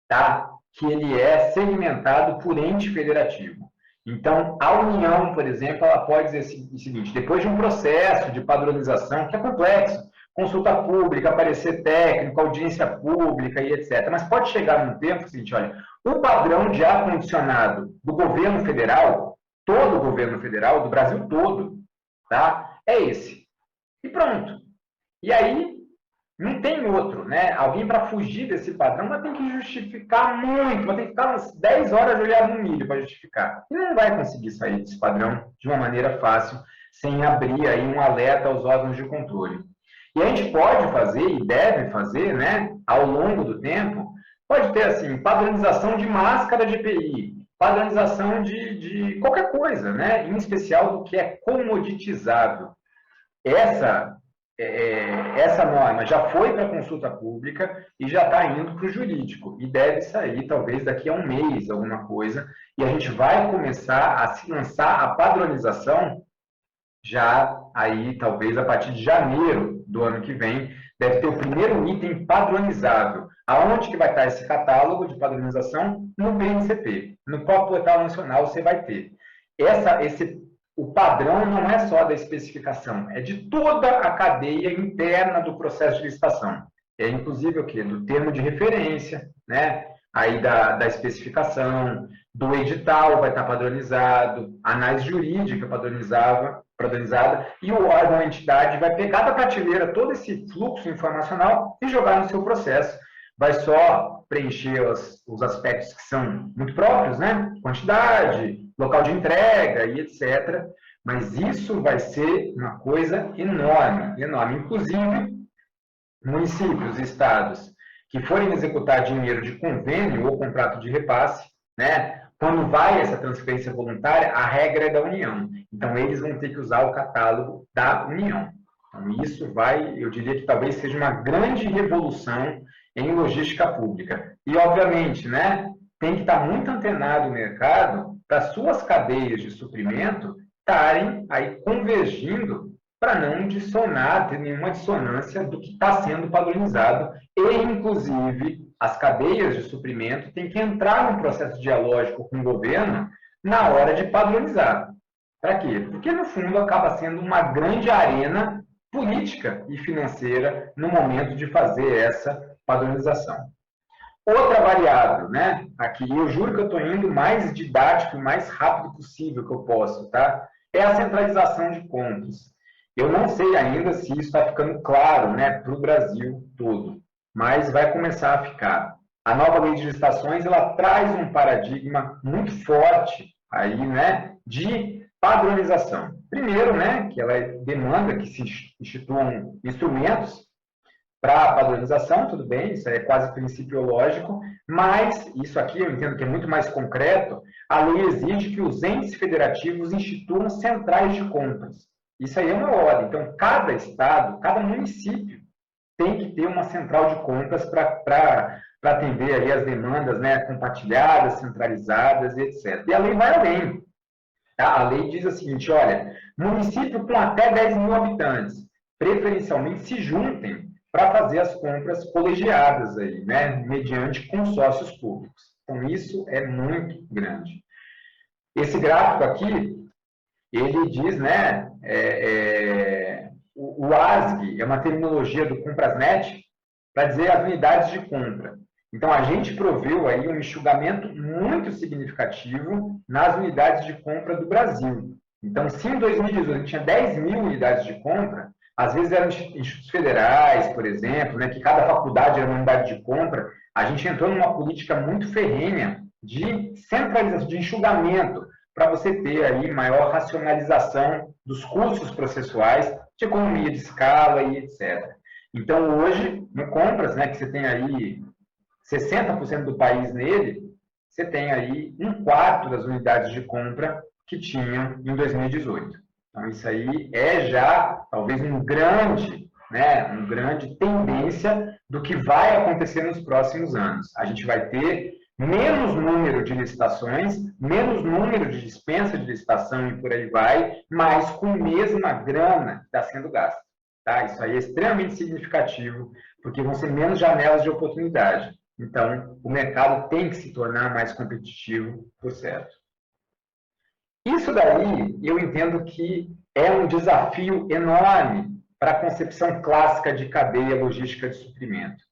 Tá? Que ele é segmentado por ente federativo. Então, a União, por exemplo, ela pode dizer o seguinte, depois de um processo de padronização, que é complexo, consulta pública, parecer técnico, audiência pública e etc. Mas pode chegar num tempo seguinte, olha, o padrão de ar-condicionado do governo federal, todo o governo federal, do Brasil todo, tá? É esse. E pronto. E aí, não tem outro, né? Alguém para fugir desse padrão vai ter que justificar muito, vai ter que ficar umas 10 horas olhando no milho para justificar. E não vai conseguir sair desse padrão de uma maneira fácil, sem abrir aí um alerta aos órgãos de controle. E a gente pode fazer, e deve fazer, né, ao longo do tempo, pode ter, assim, padronização de máscara de EPI, padronização de qualquer coisa, né, em especial do que é comoditizável. Essa norma já foi para a consulta pública e já está indo para o jurídico. E deve sair, talvez, daqui a um mês, alguma coisa, e a gente vai começar a se lançar a padronização já aí, talvez, a partir de janeiro do ano que vem, deve ter o primeiro item padronizável. Aonde que vai estar esse catálogo de padronização? No PNCP. No próprio Portal Nacional você vai ter. O padrão não é só da especificação, é de toda a cadeia interna do processo de licitação. É inclusive o quê? Do termo de referência, né? Aí da especificação, do edital vai estar padronizado, a análise jurídica padronizada, e o órgão, a entidade, vai pegar da prateleira todo esse fluxo informacional e jogar no seu processo. Vai só preencher os aspectos que são muito próprios, né? Quantidade, local de entrega e etc. Mas isso vai ser uma coisa enorme, enorme. Inclusive, municípios e estados que forem executar dinheiro de convênio ou contrato de repasse, né? Quando vai essa transferência voluntária, a regra é da União. Então, eles vão ter que usar o catálogo da União. Então, isso vai, eu diria que talvez seja uma grande revolução em logística pública. E, obviamente, né, tem que estar muito antenado o mercado para suas cadeias de suprimento estarem aí convergindo para não dissonar, ter nenhuma dissonância do que está sendo padronizado e, inclusive, as cadeias de suprimento têm que entrar num processo dialógico com o governo na hora de padronizar. Para quê? Porque, no fundo, acaba sendo uma grande arena política e financeira no momento de fazer essa padronização. Outra variável, né? Aqui eu juro que eu estou indo mais didático e mais rápido possível que eu posso, tá? É a centralização de contas. Eu não sei ainda se isso está ficando claro, né, para o Brasil todo, mas vai começar a ficar. A nova lei de licitações, ela traz um paradigma muito forte aí, né, de padronização. Primeiro, né, que ela demanda que se instituam instrumentos para padronização, tudo bem, isso é quase principiológico, mas isso aqui eu entendo que é muito mais concreto. A lei exige que os entes federativos instituam centrais de compras. Isso aí é uma ordem. Então, cada estado, cada município tem que ter uma central de compras para para atender aí as demandas, né, compartilhadas, centralizadas e etc. E a lei vai além. Tá? A lei diz o seguinte, olha, município com até 10 mil habitantes, preferencialmente se juntem para fazer as compras colegiadas aí, né, mediante consórcios públicos. Então, isso é muito grande. Esse gráfico aqui, ele diz, né, o ASG é uma terminologia do Comprasnet para dizer as unidades de compra. Então, a gente proveu aí um enxugamento muito significativo nas unidades de compra do Brasil. Então, se em 2018 a gente tinha 10 mil unidades de compra, às vezes eram institutos federais, por exemplo, né, que cada faculdade era uma unidade de compra, a gente entrou numa política muito ferrenha de centralização, de enxugamento, para você ter aí maior racionalização dos custos processuais, de economia de escala e etc. Então, hoje, no Compras, né, que você tem aí 60% do país nele, você tem aí 1/4 das unidades de compra que tinham em 2018. Então, isso aí é já, talvez, uma grande tendência do que vai acontecer nos próximos anos. A gente vai ter menos número de licitações, menos número de dispensa de licitação e por aí vai, mas com a mesma grana que está sendo gasta. Tá? Isso aí é extremamente significativo, porque vão ser menos janelas de oportunidade. Então, o mercado tem que se tornar mais competitivo, por certo. Isso daí, eu entendo que é um desafio enorme para a concepção clássica de cadeia logística de suprimento.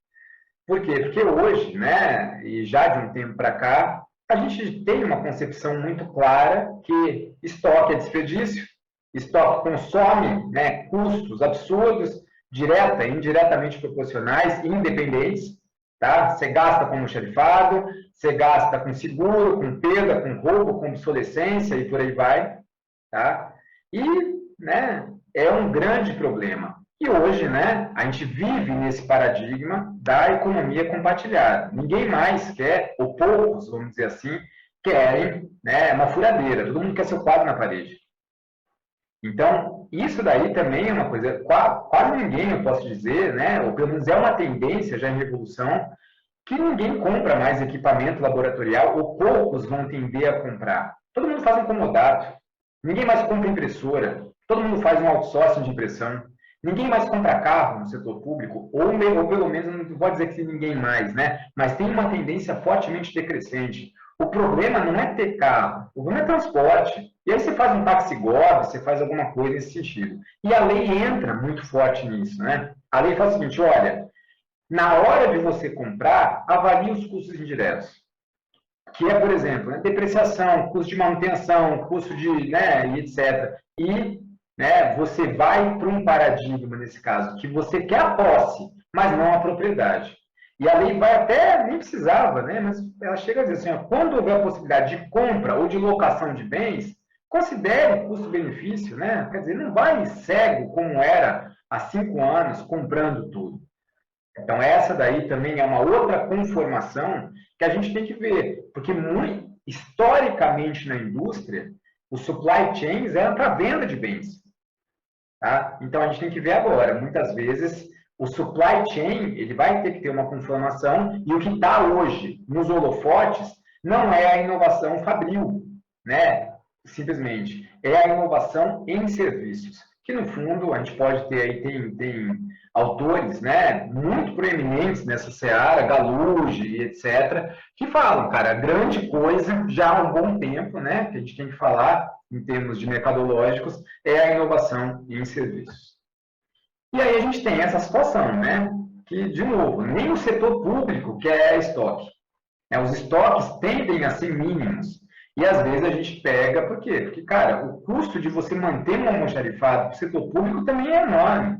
Por quê? Porque hoje, né, e já de um tempo para cá, a gente tem uma concepção muito clara que estoque é desperdício, estoque consome, né, custos absurdos, direta e indiretamente proporcionais e independentes. Tá? Você gasta com almoxarifado, você gasta com seguro, com perda, com roubo, com obsolescência e por aí vai. Tá? E, né, é um grande problema. E hoje, né, a gente vive nesse paradigma da economia compartilhada. Ninguém mais quer, ou poucos, vamos dizer assim, querem, né, uma furadeira. Todo mundo quer seu quadro na parede. Então, isso daí também é uma coisa, quase ninguém, eu posso dizer, né, ou pelo menos é uma tendência já em evolução, que ninguém compra mais equipamento laboratorial, ou poucos vão tender a comprar. Todo mundo faz um comodato, ninguém mais compra impressora, todo mundo faz um outsourcing de impressão, ninguém mais compra carro no setor público, ou pelo menos, não vou dizer que ninguém mais, né, mas tem uma tendência fortemente decrescente. O problema não é ter carro, o problema é transporte. E aí você faz um taxi-gov, você faz alguma coisa nesse sentido. E a lei entra muito forte nisso, né? A lei fala o seguinte, olha, na hora de você comprar, avalie os custos indiretos. Que é, por exemplo, né, depreciação, custo de manutenção, custo de, né, etc. E, né, você vai para um paradigma, nesse caso, que você quer a posse, mas não a propriedade. E a lei vai até, nem precisava, né? Mas ela chega a dizer assim, ó, quando houver a possibilidade de compra ou de locação de bens, considere custo-benefício, né? Quer dizer, não vai cego como era há 5 anos, comprando tudo. Então, essa daí também é uma outra conformação que a gente tem que ver, porque historicamente na indústria, os supply chains eram para venda de bens. Tá? Então, a gente tem que ver agora, muitas vezes o supply chain ele vai ter que ter uma conformação e o que está hoje nos holofotes não é a inovação fabril, né? Simplesmente. É a inovação em serviços. Que, no fundo, a gente pode ter aí, tem autores, né, muito proeminentes nessa seara, Galuge e etc., que falam, cara, a grande coisa, já há um bom tempo, né, que a gente tem que falar em termos de mercadológicos, é a inovação em serviços. E aí a gente tem essa situação, né? Que, de novo, nem o setor público quer estoque. Os estoques tendem a ser mínimos. E, às vezes, a gente pega... Por quê? Porque, cara, o custo de você manter um almoxarifado para o setor público também é enorme.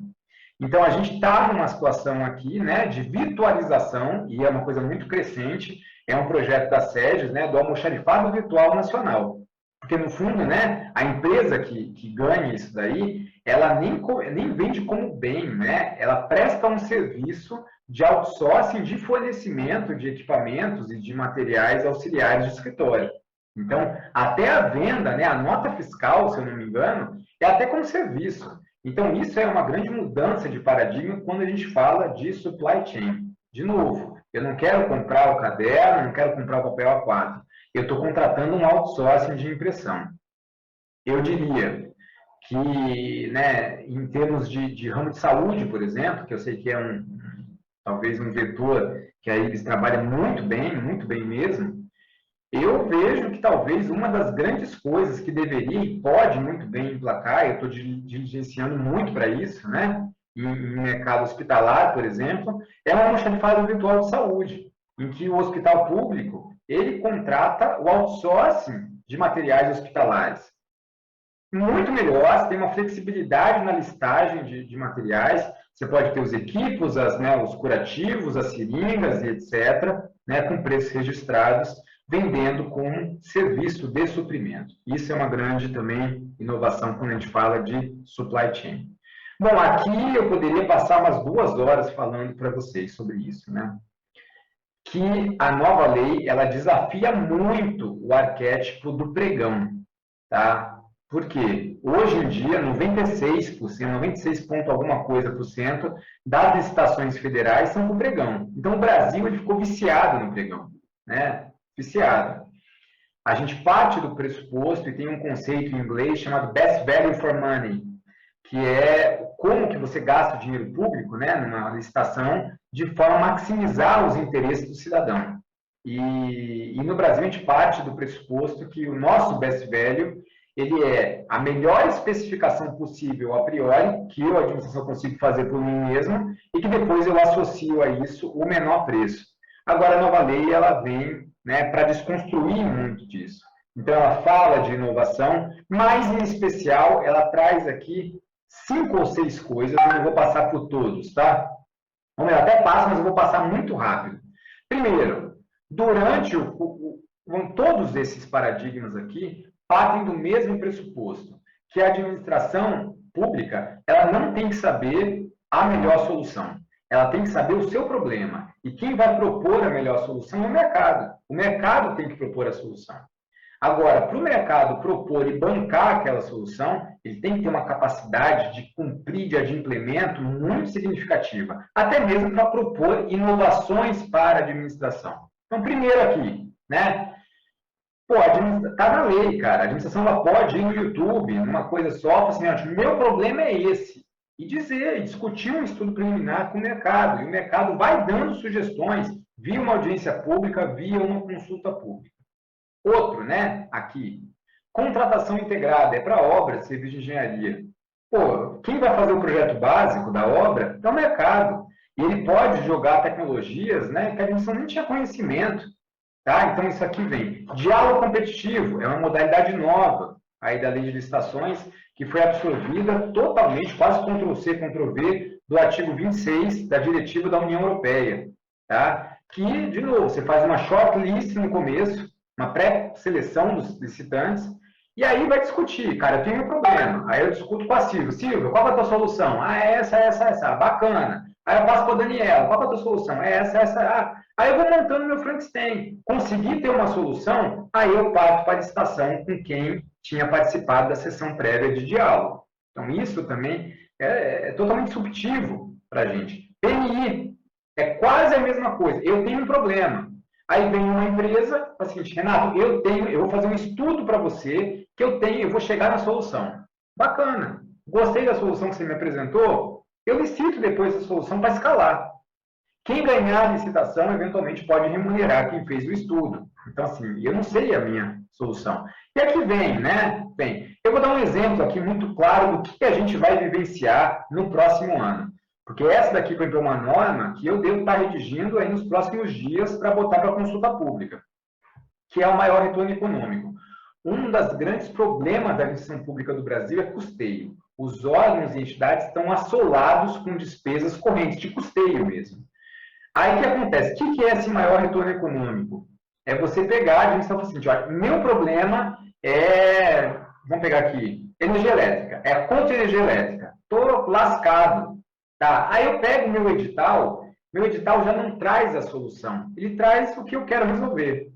Então, a gente está numa situação aqui, né, de virtualização, e é uma coisa muito crescente, é um projeto da SEDES, né, do almoxarifado virtual nacional. Porque, no fundo, né, a empresa que ganha isso daí, ela nem vende como bem, né? Ela presta um serviço de outsourcing de fornecimento de equipamentos e de materiais auxiliares de escritório. Então, até a venda, né, a nota fiscal, se eu não me engano, é até como serviço. Então, isso é uma grande mudança de paradigma quando a gente fala de supply chain. De novo, Eu não quero comprar o caderno, não quero comprar o papel A4. Eu estou contratando um outsourcing de impressão. Eu diria que, né, em termos de ramo de saúde, por exemplo, que eu sei que é talvez um vetor que a Ibis trabalha muito bem mesmo, eu vejo que talvez uma das grandes coisas que deveria e pode muito bem emplacar, eu estou diligenciando muito para isso, né? Em mercado hospitalar, por exemplo, é uma almoxarifado virtual de saúde, em que o hospital público, ele contrata o outsourcing de materiais hospitalares. Muito melhor, você tem uma flexibilidade na listagem de materiais, você pode ter os equipos, os curativos, as seringas e etc., né, com preços registrados, vendendo com serviço de suprimento. Isso é uma grande também inovação quando a gente fala de supply chain. Bom, aqui eu poderia passar umas 2 horas falando para vocês sobre isso, né? Que a nova lei, ela desafia muito o arquétipo do pregão, tá? Porque hoje em dia, 96%, 96 ponto alguma coisa por cento das licitações federais são com pregão. Então, o Brasil ele ficou viciado no pregão, né? Viciado. A gente parte do pressuposto e tem um conceito em inglês chamado Best Value for Money, que é como que você gasta o dinheiro público, né, numa licitação, de forma a maximizar os interesses do cidadão. E no Brasil, a gente parte do pressuposto que o nosso Best Value ele é a melhor especificação possível a priori, que eu, a administração, consigo fazer por mim mesmo, e que depois eu associo a isso o menor preço. Agora, a nova lei, ela vem, né, para desconstruir muito disso. Então, ela fala de inovação, mas, em especial, ela traz aqui 5 ou 6 coisas, eu não vou passar por todos, tá? Eu até passo, mas eu vou passar muito rápido. Primeiro, durante todos esses paradigmas aqui, partem do mesmo pressuposto, que a administração pública, ela não tem que saber a melhor solução. Ela tem que saber o seu problema. E quem vai propor a melhor solução é o mercado. O mercado tem que propor a solução. Agora, para o mercado propor e bancar aquela solução, ele tem que ter uma capacidade de cumprir, de adimplemento muito significativa. Até mesmo para propor inovações para a administração. Então, primeiro aqui, né? Pô, tá na lei, cara. A administração ela pode ir no YouTube, numa coisa só, assim, ó, meu problema é esse. E dizer, discutir um estudo preliminar com o mercado. E o mercado vai dando sugestões via uma audiência pública, via uma consulta pública. Outro, né, aqui, contratação integrada, é para obra, serviço de engenharia. Pô, quem vai fazer o projeto básico da obra é o mercado. E ele pode jogar tecnologias, né, que a administração nem tinha conhecimento. Tá? Então, isso aqui vem. Diálogo competitivo, é uma modalidade nova aí da lei de licitações, que foi absorvida totalmente, quase Ctrl-C, Ctrl-V, do artigo 26 da Diretiva da União Europeia. Tá? Que, de novo, você faz uma shortlist no começo, uma pré-seleção dos licitantes, e aí vai discutir. Cara, eu tenho um problema. Aí eu discuto com a Silvia. Silvia, qual é a tua solução? Ah, é essa. Bacana. Aí eu passo para a Daniela. Qual é a tua solução? É essa. Ah, aí eu vou montando meu Frankenstein. Consegui ter uma solução, aí eu parto para a licitação com quem tinha participado da sessão prévia de diálogo. Então, isso também é totalmente subjetivo para a gente. PMI é quase a mesma coisa. Eu tenho um problema. Aí vem uma empresa, fala o seguinte, Renato, eu vou fazer um estudo para você, que eu vou chegar na solução. Bacana. Gostei da solução que você me apresentou, eu licito depois a solução para escalar. Quem ganhar a licitação, eventualmente, pode remunerar quem fez o estudo. Então, assim, eu não sei a minha solução. E aqui vem, né? Bem, eu vou dar um exemplo aqui muito claro do que a gente vai vivenciar no próximo ano. Porque essa daqui foi uma norma que eu devo estar redigindo aí nos próximos dias para botar para consulta pública, que é o maior retorno econômico. Um dos grandes problemas da administração pública do Brasil é custeio. Os órgãos e entidades estão assolados com despesas correntes, de custeio mesmo. Aí o que acontece? O que é esse maior retorno econômico? É você pegar a administração e falar assim, olha, meu problema é, vamos pegar aqui, energia elétrica, é a conta de energia elétrica. Estou lascado. Tá, aí eu pego o meu edital já não traz a solução, ele traz o que eu quero resolver.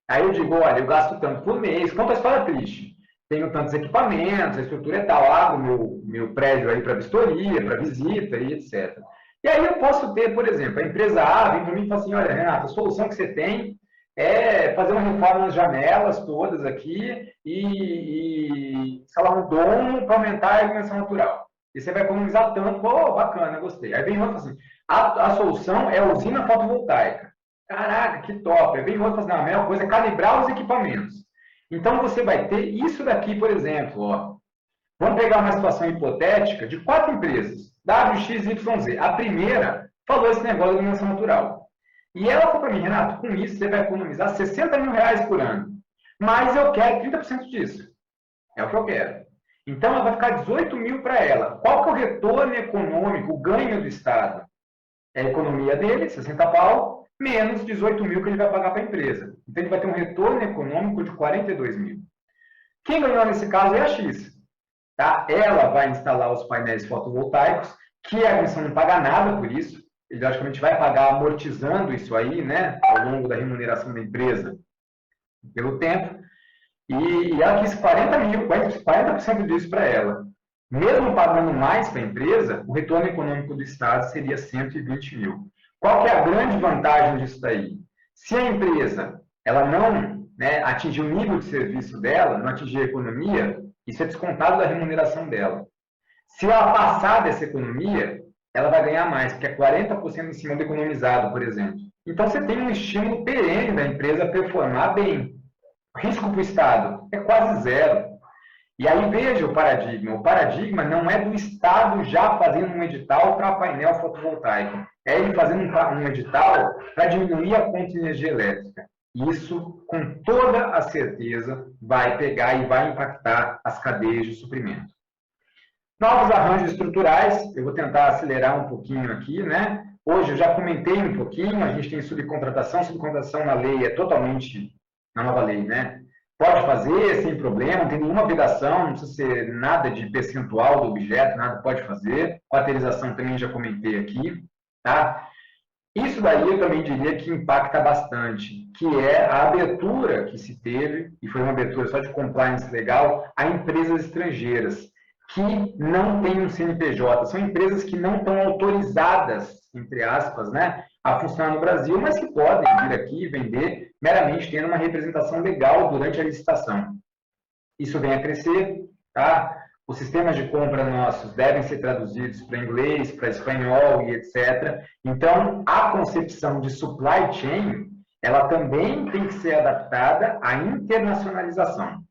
Aí eu digo, olha, eu gasto tanto por mês, conta a história triste, tenho tantos equipamentos, a estrutura é tal, abro meu prédio aí para vistoria, para visita e etc. E aí eu posso ter, por exemplo, a empresa A vem para mim e fala assim, olha, Renato, a solução que você tem é fazer uma reforma nas janelas todas aqui sei lá, um domo para aumentar a iluminação natural. E você vai economizar tanto, pô, bacana, gostei. Aí vem outro e fala assim, a solução é a usina fotovoltaica. Caraca, que top. Aí vem outro e fala assim, não, a melhor coisa é calibrar os equipamentos. Então você vai ter isso daqui, por exemplo, ó. Vamos pegar uma situação hipotética de 4 empresas, WXYZ. A primeira falou esse negócio de iluminação natural. E ela falou para mim, Renato, com isso você vai economizar R$60 mil por ano. Mas eu quero 30% disso. É o que eu quero. Então, ela vai ficar 18 mil para ela. Qual que é o retorno econômico, o ganho do Estado? É a economia dele, 60 pau, menos 18 mil que ele vai pagar para a empresa. Então, ele vai ter um retorno econômico de 42 mil. Quem ganhou nesse caso é a X. Tá? Ela vai instalar os painéis fotovoltaicos, que a emissão não paga nada por isso. Ele, logicamente, vai pagar amortizando isso aí, né, ao longo da remuneração da empresa, pelo tempo. E ela quis 40 mil, 40% disso para ela. Mesmo pagando mais para a empresa, o retorno econômico do Estado seria 120 mil. Qual que é a grande vantagem disso daí? Se a empresa ela não, né, atingir o nível de serviço dela, não atingir a economia, isso é descontado da remuneração dela. Se ela passar dessa economia, ela vai ganhar mais, porque é 40% em cima do economizado, por exemplo. Então, você tem um estímulo perene da empresa a performar bem. O risco para o Estado é quase zero. E aí, veja o paradigma. O paradigma não é do Estado já fazendo um edital para painel fotovoltaico. É ele fazendo um edital para diminuir a conta de energia elétrica. Isso, com toda a certeza, vai pegar e vai impactar as cadeias de suprimento. Novos arranjos estruturais, eu vou tentar acelerar um pouquinho aqui, né? Hoje eu já comentei um pouquinho, a gente tem subcontratação na lei é totalmente, na nova lei, né? Pode fazer sem problema, não tem nenhuma vedação, não precisa ser nada de percentual do objeto, nada pode fazer. Quarteirização também já comentei aqui, tá? Isso daí eu também diria que impacta bastante, que é a abertura que se teve, e foi uma abertura só de compliance legal, a empresas estrangeiras, que não têm um CNPJ. São empresas que não estão autorizadas, entre aspas, né, a funcionar no Brasil, mas que podem vir aqui e vender meramente tendo uma representação legal durante a licitação. Isso vem a crescer, tá? Os sistemas de compra nossos devem ser traduzidos para inglês, para espanhol e etc. Então, a concepção de supply chain, ela também tem que ser adaptada à internacionalização.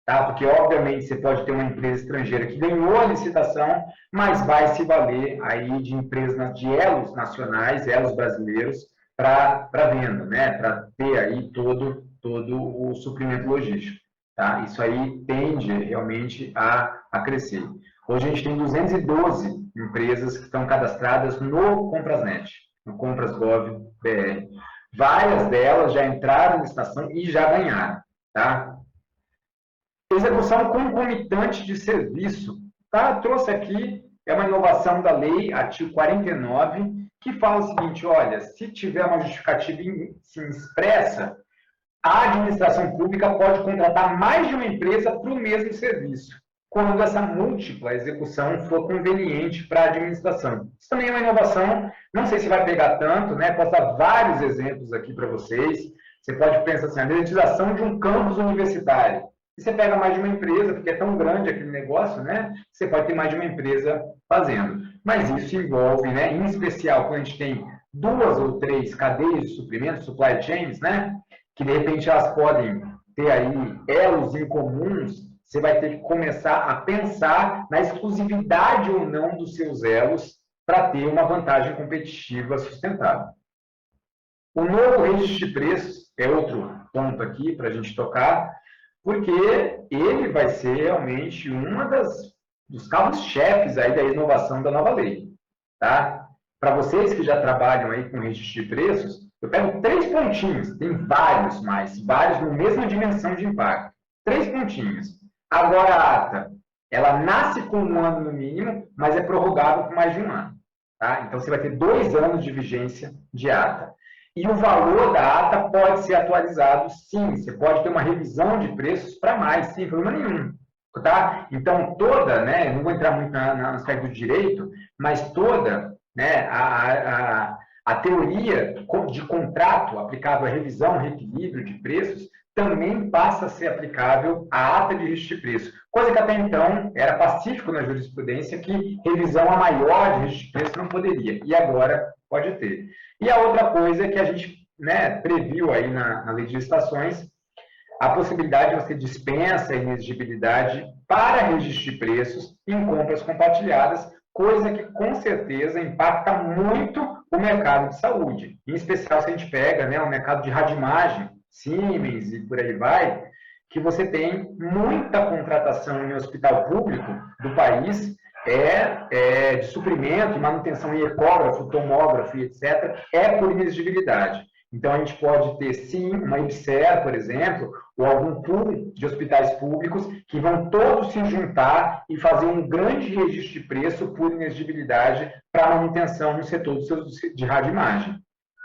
Tá? Porque, obviamente, você pode ter uma empresa estrangeira que ganhou a licitação, mas vai se valer aí de empresas, de elos nacionais, elos brasileiros, para venda, né? Para ter aí todo o suprimento logístico. Tá? Isso aí tende realmente a crescer. Hoje a gente tem 212 empresas que estão cadastradas no Comprasnet, no Compras.gov.br. Várias delas já entraram na licitação e já ganharam. Tá? Execução concomitante de serviço. Tá? Trouxe aqui, é uma inovação da lei, artigo 49, que fala o seguinte, olha, se tiver uma justificativa expressa, a administração pública pode contratar mais de uma empresa para o mesmo serviço, quando essa múltipla execução for conveniente para a administração. Isso também é uma inovação, não sei se vai pegar tanto, né? Posso dar vários exemplos aqui para vocês. Você pode pensar assim, a monetização de um campus universitário. E você pega mais de uma empresa, porque é tão grande aquele negócio, né? Você pode ter mais de uma empresa fazendo. Mas isso envolve, né? Em especial, quando a gente tem 2 ou 3 cadeias de suprimento, supply chains, né? Que de repente elas podem ter aí elos incomuns, você vai ter que começar a pensar na exclusividade ou não dos seus elos para ter uma vantagem competitiva sustentável. O novo registro de preços é outro ponto aqui para a gente tocar, porque ele vai ser realmente uma dos carros-chefes aí da inovação da nova lei. Tá? Para vocês que já trabalham aí com registro de preços, eu pego 3 pontinhos, tem vários mais, vários na mesma dimensão de impacto. 3 pontinhos. Agora a ata, ela nasce com 1 ano no mínimo, mas é prorrogável por mais de 1 ano. Tá? Então você vai ter 2 anos de vigência de ata. E o valor da ata pode ser atualizado, sim. Você pode ter uma revisão de preços para mais, sem problema nenhum. Tá? Então toda, né, não vou entrar muito no aspecto do direito, mas toda né, a teoria de contrato aplicável à revisão, reequilíbrio de preços, também passa a ser aplicável à ata de registro de preço, coisa que até então era pacífico na jurisprudência, que revisão a maior de registro de preço não poderia, e agora pode ter. E a outra coisa é que a gente, né, previu aí na lei de licitações a possibilidade de você dispensa a inexigibilidade para registro de preços em compras compartilhadas, coisa que com certeza impacta muito o mercado de saúde, em especial se a gente pega, né, o mercado de radimagem, Siemens e por aí vai, que você tem muita contratação em hospital público do país, de suprimento, manutenção em ecógrafo, tomógrafo e etc., é por inexigibilidade. Então, a gente pode ter, sim, uma IBSER, por exemplo, ou algum pool de hospitais públicos que vão todos se juntar e fazer um grande registro de preço por inexigibilidade para manutenção no setor de radioimagem.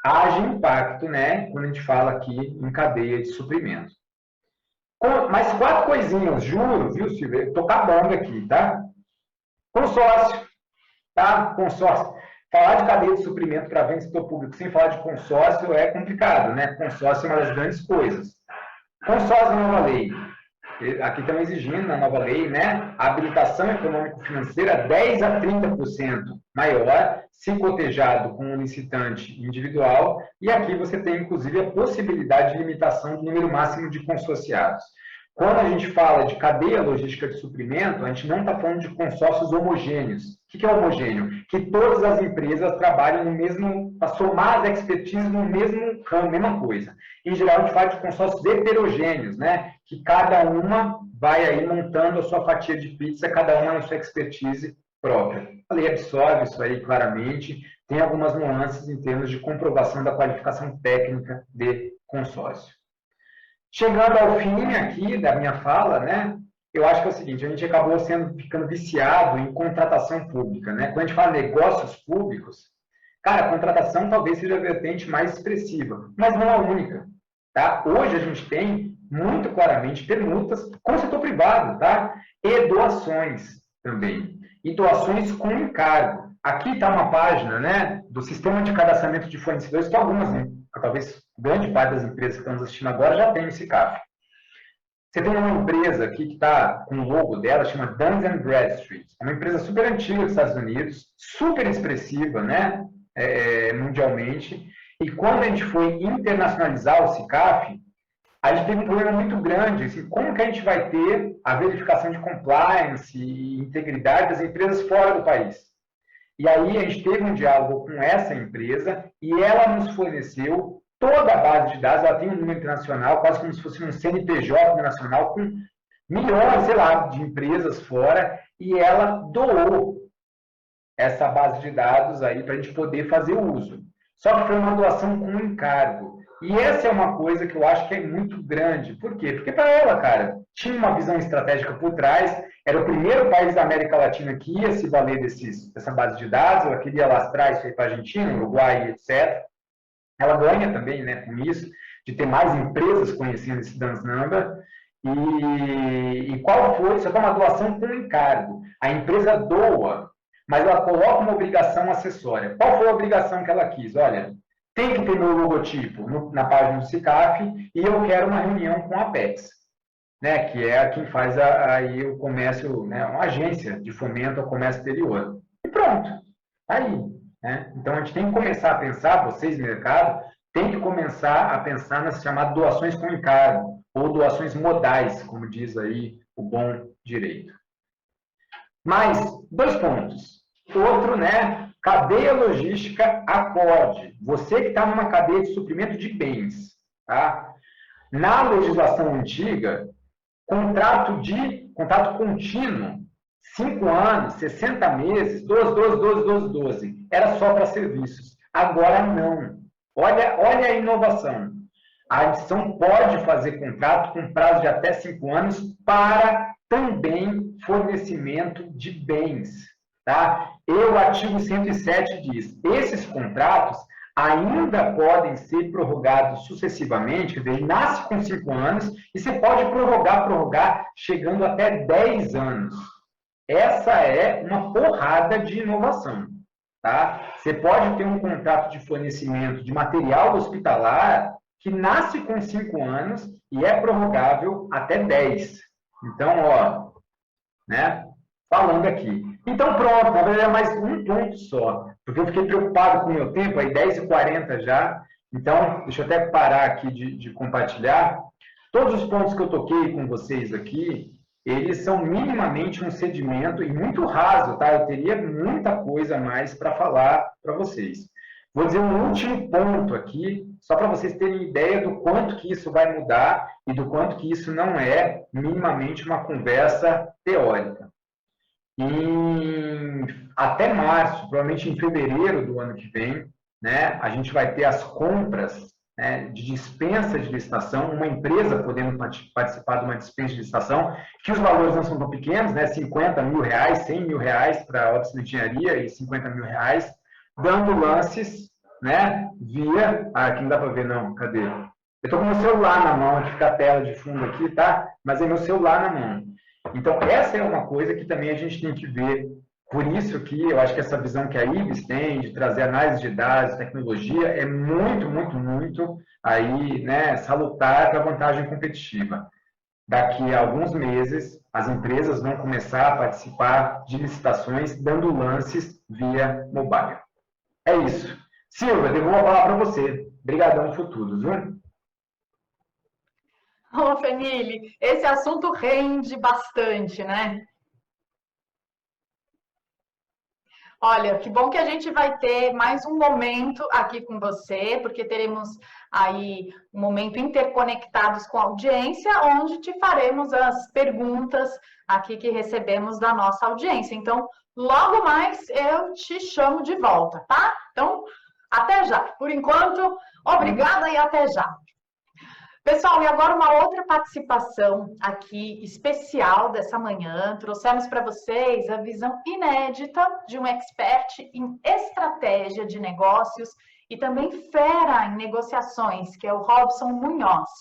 Haja impacto, né, quando a gente fala aqui em cadeia de suprimento. Mais 4 coisinhas, juro, viu, Silvia? Eu estou acabando aqui, tá? Consórcio, tá? Consórcio. Falar de cadeia de suprimento para venda do setor público sem falar de consórcio é complicado, né? Consórcio é uma das grandes coisas. Consórcio na nova lei. Aqui estão exigindo na nova lei, né, a habilitação econômico-financeira 10% a 30% maior, se cotejado com um licitante individual, e aqui você tem, inclusive, a possibilidade de limitação do número máximo de consorciados. Quando a gente fala de cadeia logística de suprimento, a gente não está falando de consórcios homogêneos. O que é homogêneo? Que todas as empresas trabalham no mesmo, para somar as expertises no mesmo ramo, mesma coisa. Em geral, a gente fala de consórcios heterogêneos, né? Que cada uma vai aí montando a sua fatia de pizza, cada uma na sua expertise própria. A lei absorve isso aí claramente, tem algumas nuances em termos de comprovação da qualificação técnica de consórcio. Chegando ao fim aqui da minha fala, né, eu acho que é o seguinte, a gente acabou ficando viciado em contratação pública, né? Quando a gente fala negócios públicos, cara, a contratação talvez seja a vertente mais expressiva, mas não a única, tá? Hoje a gente tem, muito claramente, permutas com o setor privado, tá? E doações também. E doações com encargo. Aqui está uma página, né, do sistema de cadastramento de fornecedores, que algumas, né, talvez grande parte das empresas que estamos assistindo agora já tem esse CAF. Você tem uma empresa aqui que está com o logo dela, chama Duns & Bradstreet. É uma empresa super antiga dos Estados Unidos, super expressiva, né, mundialmente. E quando a gente foi internacionalizar o CICAF, a gente teve um problema muito grande. Assim, como que a gente vai ter a verificação de compliance e integridade das empresas fora do país? E aí a gente teve um diálogo com essa empresa e ela nos forneceu toda a base de dados. Ela tem um número internacional, quase como se fosse um CNPJ nacional, com milhões, sei lá, de empresas fora, e ela doou essa base de dados aí para a gente poder fazer o uso. Só que foi uma doação com encargo. E essa é uma coisa que eu acho que é muito grande. Por quê? Porque para ela, cara, tinha uma visão estratégica por trás, era o primeiro país da América Latina que ia se valer dessa base de dados, ela queria lastrar isso aí para a Argentina, Uruguai, etc. Ela ganha também, né, com isso, de ter mais empresas conhecendo esse DUNS Number. E qual foi? Isso é uma doação com encargo. A empresa doa, mas ela coloca uma obrigação acessória. Qual foi a obrigação que ela quis? Olha, tem que ter meu logotipo na página do CICAF e eu quero uma reunião com a Apex, né, que é quem faz aí o comércio, né, uma agência de fomento ao comércio exterior. E pronto, aí. Né? Então, a gente tem que começar a pensar, vocês, mercado, tem que começar a pensar nas chamadas doações com encargo, ou doações modais, como diz aí o bom direito. Mais 2 pontos. Outro, né? Cadeia logística acorde. Você que está numa cadeia de suprimento de bens. Tá? Na legislação antiga, contrato contínuo, 5 anos, 60 meses, 12, era só para serviços. Agora não. Olha a inovação. A adição pode fazer contrato com prazo de até 5 anos para também fornecimento de bens. Tá? E o artigo 107 diz, esses contratos ainda podem ser prorrogados sucessivamente, quer dizer, ele nasce com 5 anos e você pode prorrogar, chegando até 10 anos. Essa é uma porrada de inovação. tá? Você pode ter um contrato de fornecimento de material hospitalar que nasce com 5 anos e é prorrogável até 10. Então, ó, né? Falando aqui. Então, pronto, na verdade é mais um ponto só, porque eu fiquei preocupado com o meu tempo, aí 10h40 já. Então, deixa eu até parar aqui de compartilhar. Todos os pontos que eu toquei com vocês aqui, eles são minimamente um sedimento e muito raso, tá? Eu teria muita coisa a mais para falar para vocês. Vou dizer um último ponto aqui, só para vocês terem ideia do quanto que isso vai mudar e do quanto que isso não é minimamente uma conversa teórica. Até março, provavelmente em fevereiro do ano que vem, né, a gente vai ter as compras, né, de dispensa de licitação, uma empresa podendo participar de uma dispensa de licitação, que os valores não são tão pequenos, né, 50 mil reais, 100 mil reais para a oficina de engenharia e 50 mil reais, dando lances, né, via... Ah, aqui não dá para ver não, cadê? Eu estou com meu celular na mão, aqui fica a tela de fundo aqui, tá? Mas é meu celular na mão. Então, essa é uma coisa que também a gente tem que ver. Por isso que eu acho que essa visão que a IBS tem de trazer análise de dados, tecnologia, é muito, muito, muito aí, né, salutar para a vantagem competitiva. Daqui a alguns meses, as empresas vão começar a participar de licitações dando lances via mobile. É isso. Silvia, devolvo a palavra para você. Obrigadão por tudo, viu? Ô, Fenille, esse assunto rende bastante, né? Olha, que bom que a gente vai ter mais um momento aqui com você, porque teremos aí um momento interconectados com a audiência, onde te faremos as perguntas aqui que recebemos da nossa audiência. Então, logo mais eu te chamo de volta, tá? Então, até já. Por enquanto, obrigada e até já. Pessoal, e agora uma outra participação aqui especial dessa manhã. Trouxemos para vocês a visão inédita de um expert em estratégia de negócios e também fera em negociações, que é o Robson Munhoz.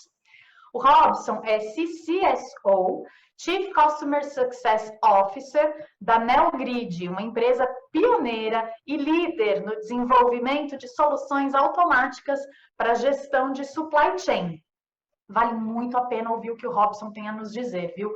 O Robson é CCSO, Chief Customer Success Officer da Neogrid, uma empresa pioneira e líder no desenvolvimento de soluções automáticas para gestão de supply chain. Vale muito a pena ouvir o que o Robson tem a nos dizer, viu?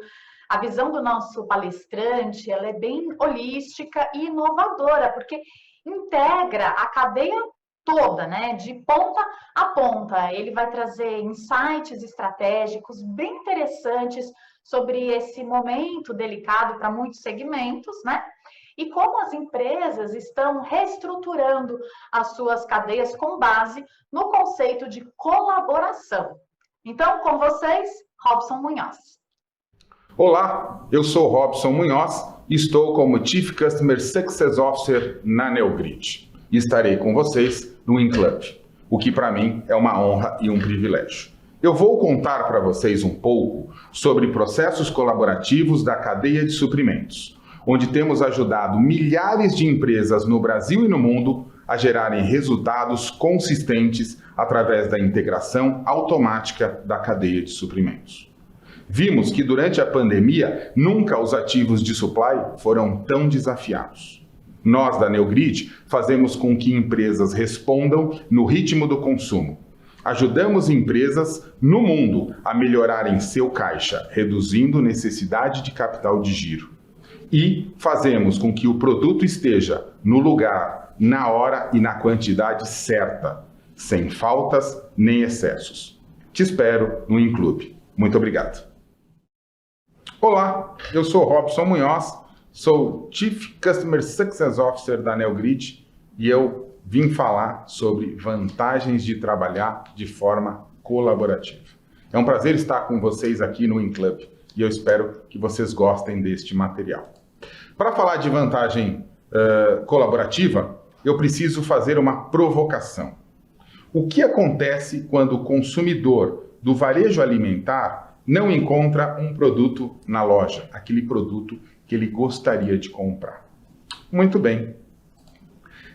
A visão do nosso palestrante, ela é bem holística e inovadora, porque integra a cadeia toda, né? De ponta a ponta. Ele vai trazer insights estratégicos bem interessantes sobre esse momento delicado para muitos segmentos, né? E como as empresas estão reestruturando as suas cadeias com base no conceito de colaboração. Então, com vocês, Robson Munhoz. Olá, eu sou Robson Munhoz e estou como Chief Customer Success Officer na Neogrid. E estarei com vocês no InClub, o que para mim é uma honra e um privilégio. Eu vou contar para vocês um pouco sobre processos colaborativos da cadeia de suprimentos, onde temos ajudado milhares de empresas no Brasil e no mundo a gerarem resultados consistentes através da integração automática da cadeia de suprimentos. Vimos que durante a pandemia, nunca os ativos de supply foram tão desafiados. Nós, da Neogrid, fazemos com que empresas respondam no ritmo do consumo. Ajudamos empresas no mundo a melhorarem seu caixa, reduzindo necessidade de capital de giro. E fazemos com que o produto esteja no lugar, na hora e na quantidade certa, sem faltas nem excessos. Te espero no InClub. Muito obrigado. Olá, eu sou Robson Munhoz, sou Chief Customer Success Officer da Neogrid e eu vim falar sobre vantagens de trabalhar de forma colaborativa. É um prazer estar com vocês aqui no InClub e eu espero que vocês gostem deste material. Para falar de vantagem colaborativa, eu preciso fazer uma provocação. O que acontece quando o consumidor do varejo alimentar não encontra um produto na loja, aquele produto que ele gostaria de comprar? Muito bem.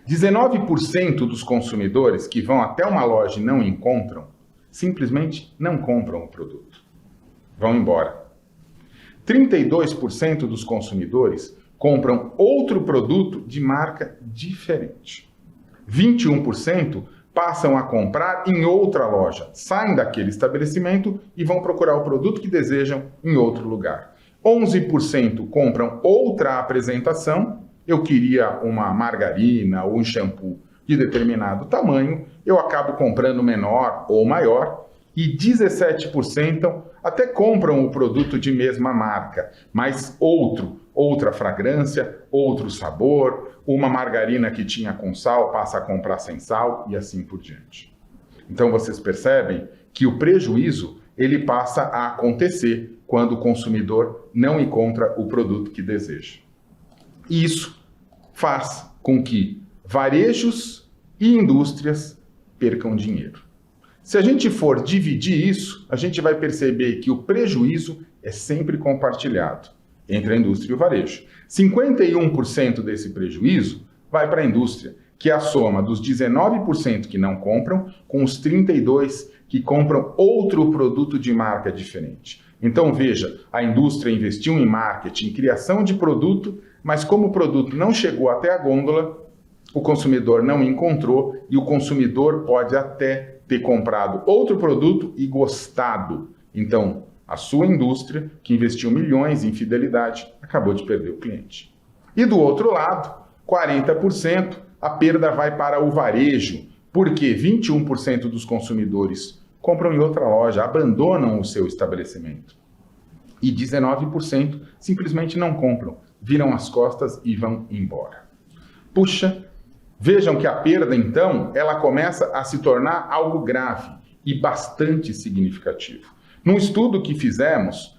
19% dos consumidores que vão até uma loja e não encontram, simplesmente não compram o produto. Vão embora. 32% dos consumidores compram outro produto de marca diferente. 21% passam a comprar em outra loja, saem daquele estabelecimento e vão procurar o produto que desejam em outro lugar. 11% compram outra apresentação. Eu queria uma margarina ou um shampoo de determinado tamanho, eu acabo comprando menor ou maior, e 17% até compram o produto de mesma marca, mas outra fragrância, outro sabor, uma margarina que tinha com sal passa a comprar sem sal e assim por diante. Então vocês percebem que o prejuízo ele passa a acontecer quando o consumidor não encontra o produto que deseja. Isso faz com que varejos e indústrias percam dinheiro. Se a gente for dividir isso, a gente vai perceber que o prejuízo é sempre compartilhado entre a indústria e o varejo. 51% desse prejuízo vai para a indústria, que é a soma dos 19% que não compram com os 32% que compram outro produto de marca diferente. Então veja, a indústria investiu em marketing, criação de produto, mas como o produto não chegou até a gôndola, o consumidor não encontrou e o consumidor pode até ter comprado outro produto e gostado. Então, a sua indústria, que investiu milhões em fidelidade, acabou de perder o cliente. E do outro lado, 40%, a perda vai para o varejo, porque 21% dos consumidores compram em outra loja, abandonam o seu estabelecimento. E 19% simplesmente não compram, viram as costas e vão embora. Puxa, vejam que a perda, então, ela começa a se tornar algo grave e bastante significativo. Num estudo que fizemos,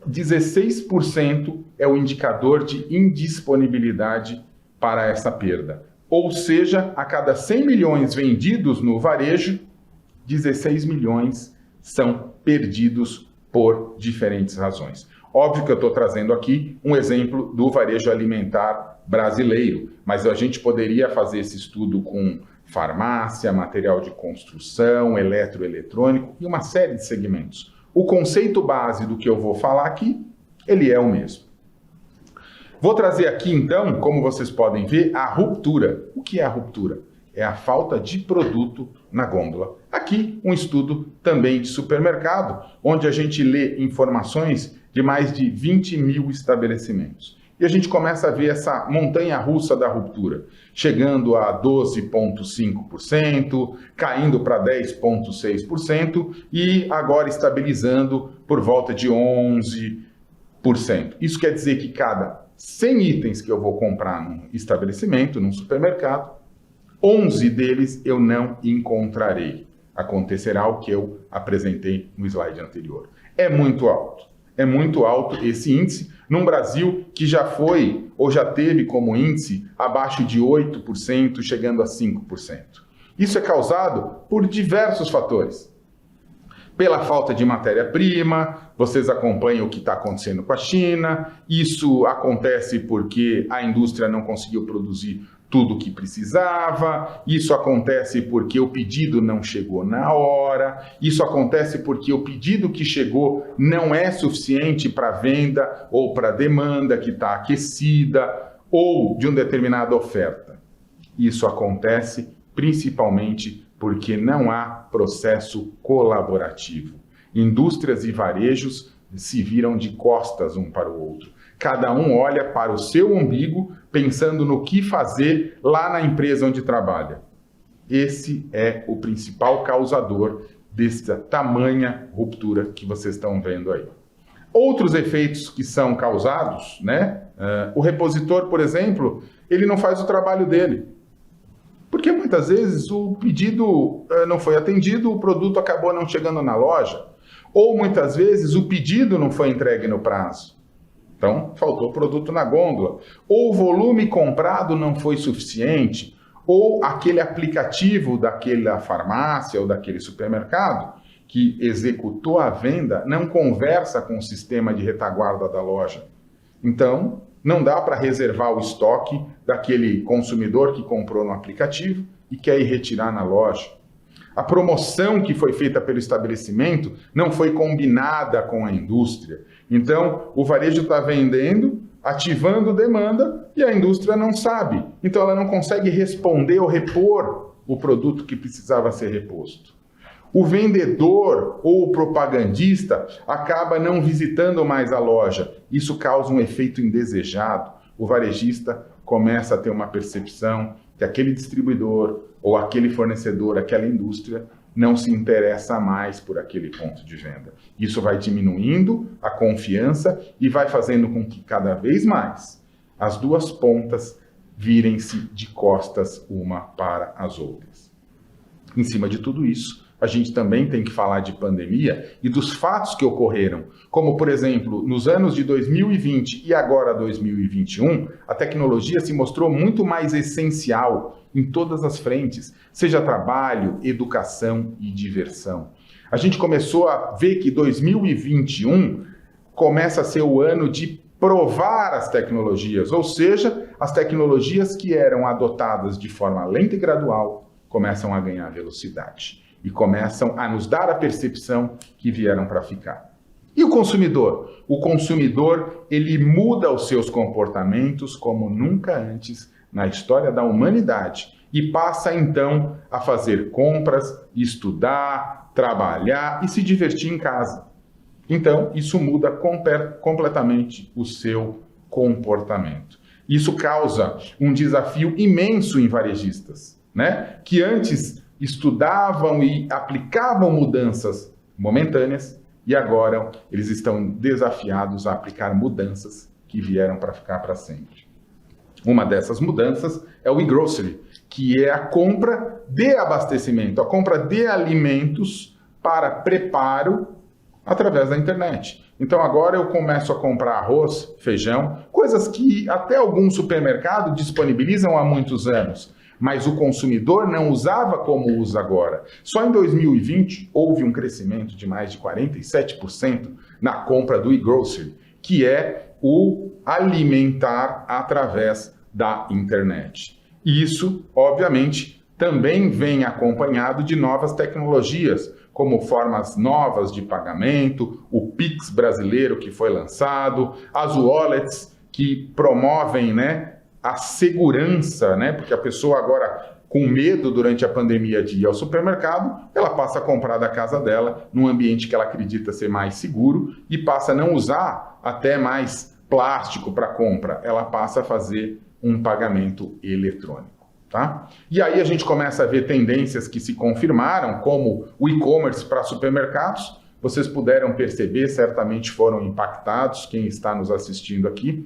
16% é o indicador de indisponibilidade para essa perda. Ou seja, a cada 100 milhões vendidos no varejo, 16 milhões são perdidos por diferentes razões. Óbvio que eu estou trazendo aqui um exemplo do varejo alimentar brasileiro, mas a gente poderia fazer esse estudo com farmácia, material de construção, eletroeletrônico e uma série de segmentos. O conceito base do que eu vou falar aqui, ele é o mesmo. Vou trazer aqui então, como vocês podem ver, a ruptura. O que é a ruptura? É a falta de produto na gôndola. Aqui um estudo também de supermercado, onde a gente lê informações de mais de 20 mil estabelecimentos. E a gente começa a ver essa montanha-russa da ruptura, chegando a 12,5%, caindo para 10,6% e agora estabilizando por volta de 11%. Isso quer dizer que cada 100 itens que eu vou comprar num estabelecimento, num supermercado, 11 deles eu não encontrarei. Acontecerá o que eu apresentei no slide anterior. É muito alto. É muito alto esse índice, num Brasil que já foi ou já teve como índice abaixo de 8%, chegando a 5%. Isso é causado por diversos fatores. Pela falta de matéria-prima, vocês acompanham o que está acontecendo com a China, isso acontece porque a indústria não conseguiu produzir tudo o que precisava, isso acontece porque o pedido não chegou na hora, isso acontece porque o pedido que chegou não é suficiente para venda ou para demanda que está aquecida ou de uma determinada oferta. Isso acontece principalmente porque não há processo colaborativo. Indústrias e varejos se viram de costas um para o outro. Cada um olha para o seu umbigo, pensando no que fazer lá na empresa onde trabalha. Esse é o principal causador dessa tamanha ruptura que vocês estão vendo aí. Outros efeitos que são causados, né? O repositor, por exemplo, ele não faz o trabalho dele. Porque muitas vezes o pedido não foi atendido, o produto acabou não chegando na loja. Ou muitas vezes o pedido não foi entregue no prazo. Então, faltou produto na gôndola. Ou o volume comprado não foi suficiente, ou aquele aplicativo daquela farmácia ou daquele supermercado que executou a venda não conversa com o sistema de retaguarda da loja. Então, não dá para reservar o estoque daquele consumidor que comprou no aplicativo e quer ir retirar na loja. A promoção que foi feita pelo estabelecimento não foi combinada com a indústria. Então, o varejo está vendendo, ativando demanda e a indústria não sabe. Então ela não consegue responder ou repor o produto que precisava ser reposto. O vendedor ou o propagandista acaba não visitando mais a loja. Isso causa um efeito indesejado. O varejista começa a ter uma percepção que aquele distribuidor ou aquele fornecedor, aquela indústria, não se interessa mais por aquele ponto de venda. Isso vai diminuindo a confiança e vai fazendo com que cada vez mais as duas pontas virem-se de costas uma para as outras. Em cima de tudo isso, a gente também tem que falar de pandemia e dos fatos que ocorreram, como, por exemplo, nos anos de 2020 e agora 2021, a tecnologia se mostrou muito mais essencial em todas as frentes, seja trabalho, educação e diversão. A gente começou a ver que 2021 começa a ser o ano de provar as tecnologias, ou seja, as tecnologias que eram adotadas de forma lenta e gradual começam a ganhar velocidade e começam a nos dar a percepção que vieram para ficar. E o consumidor? O consumidor, ele muda os seus comportamentos como nunca antes na história da humanidade e passa então a fazer compras, estudar, trabalhar e se divertir em casa. Então, isso muda completamente o seu comportamento. Isso causa um desafio imenso em varejistas, né? Que antes estudavam e aplicavam mudanças momentâneas e agora eles estão desafiados a aplicar mudanças que vieram para ficar para sempre. Uma dessas mudanças é o e-grocery, que é a compra de abastecimento, a compra de alimentos para preparo através da internet. Então agora eu começo a comprar arroz, feijão, coisas que até algum supermercado disponibilizam há muitos anos, mas o consumidor não usava como usa agora. Só em 2020 houve um crescimento de mais de 47% na compra do e-grocery, que é o alimentar através da internet. Isso, obviamente, também vem acompanhado de novas tecnologias, como formas novas de pagamento, o Pix brasileiro que foi lançado, as wallets que promovem, a segurança, porque a pessoa agora, com medo durante a pandemia de ir ao supermercado, ela passa a comprar da casa dela, num ambiente que ela acredita ser mais seguro, e passa a não usar até mais plástico para compra, ela passa a fazer um pagamento eletrônico. Tá? E aí a gente começa a ver tendências que se confirmaram, como o e-commerce para supermercados. Vocês puderam perceber, certamente foram impactados, quem está nos assistindo aqui.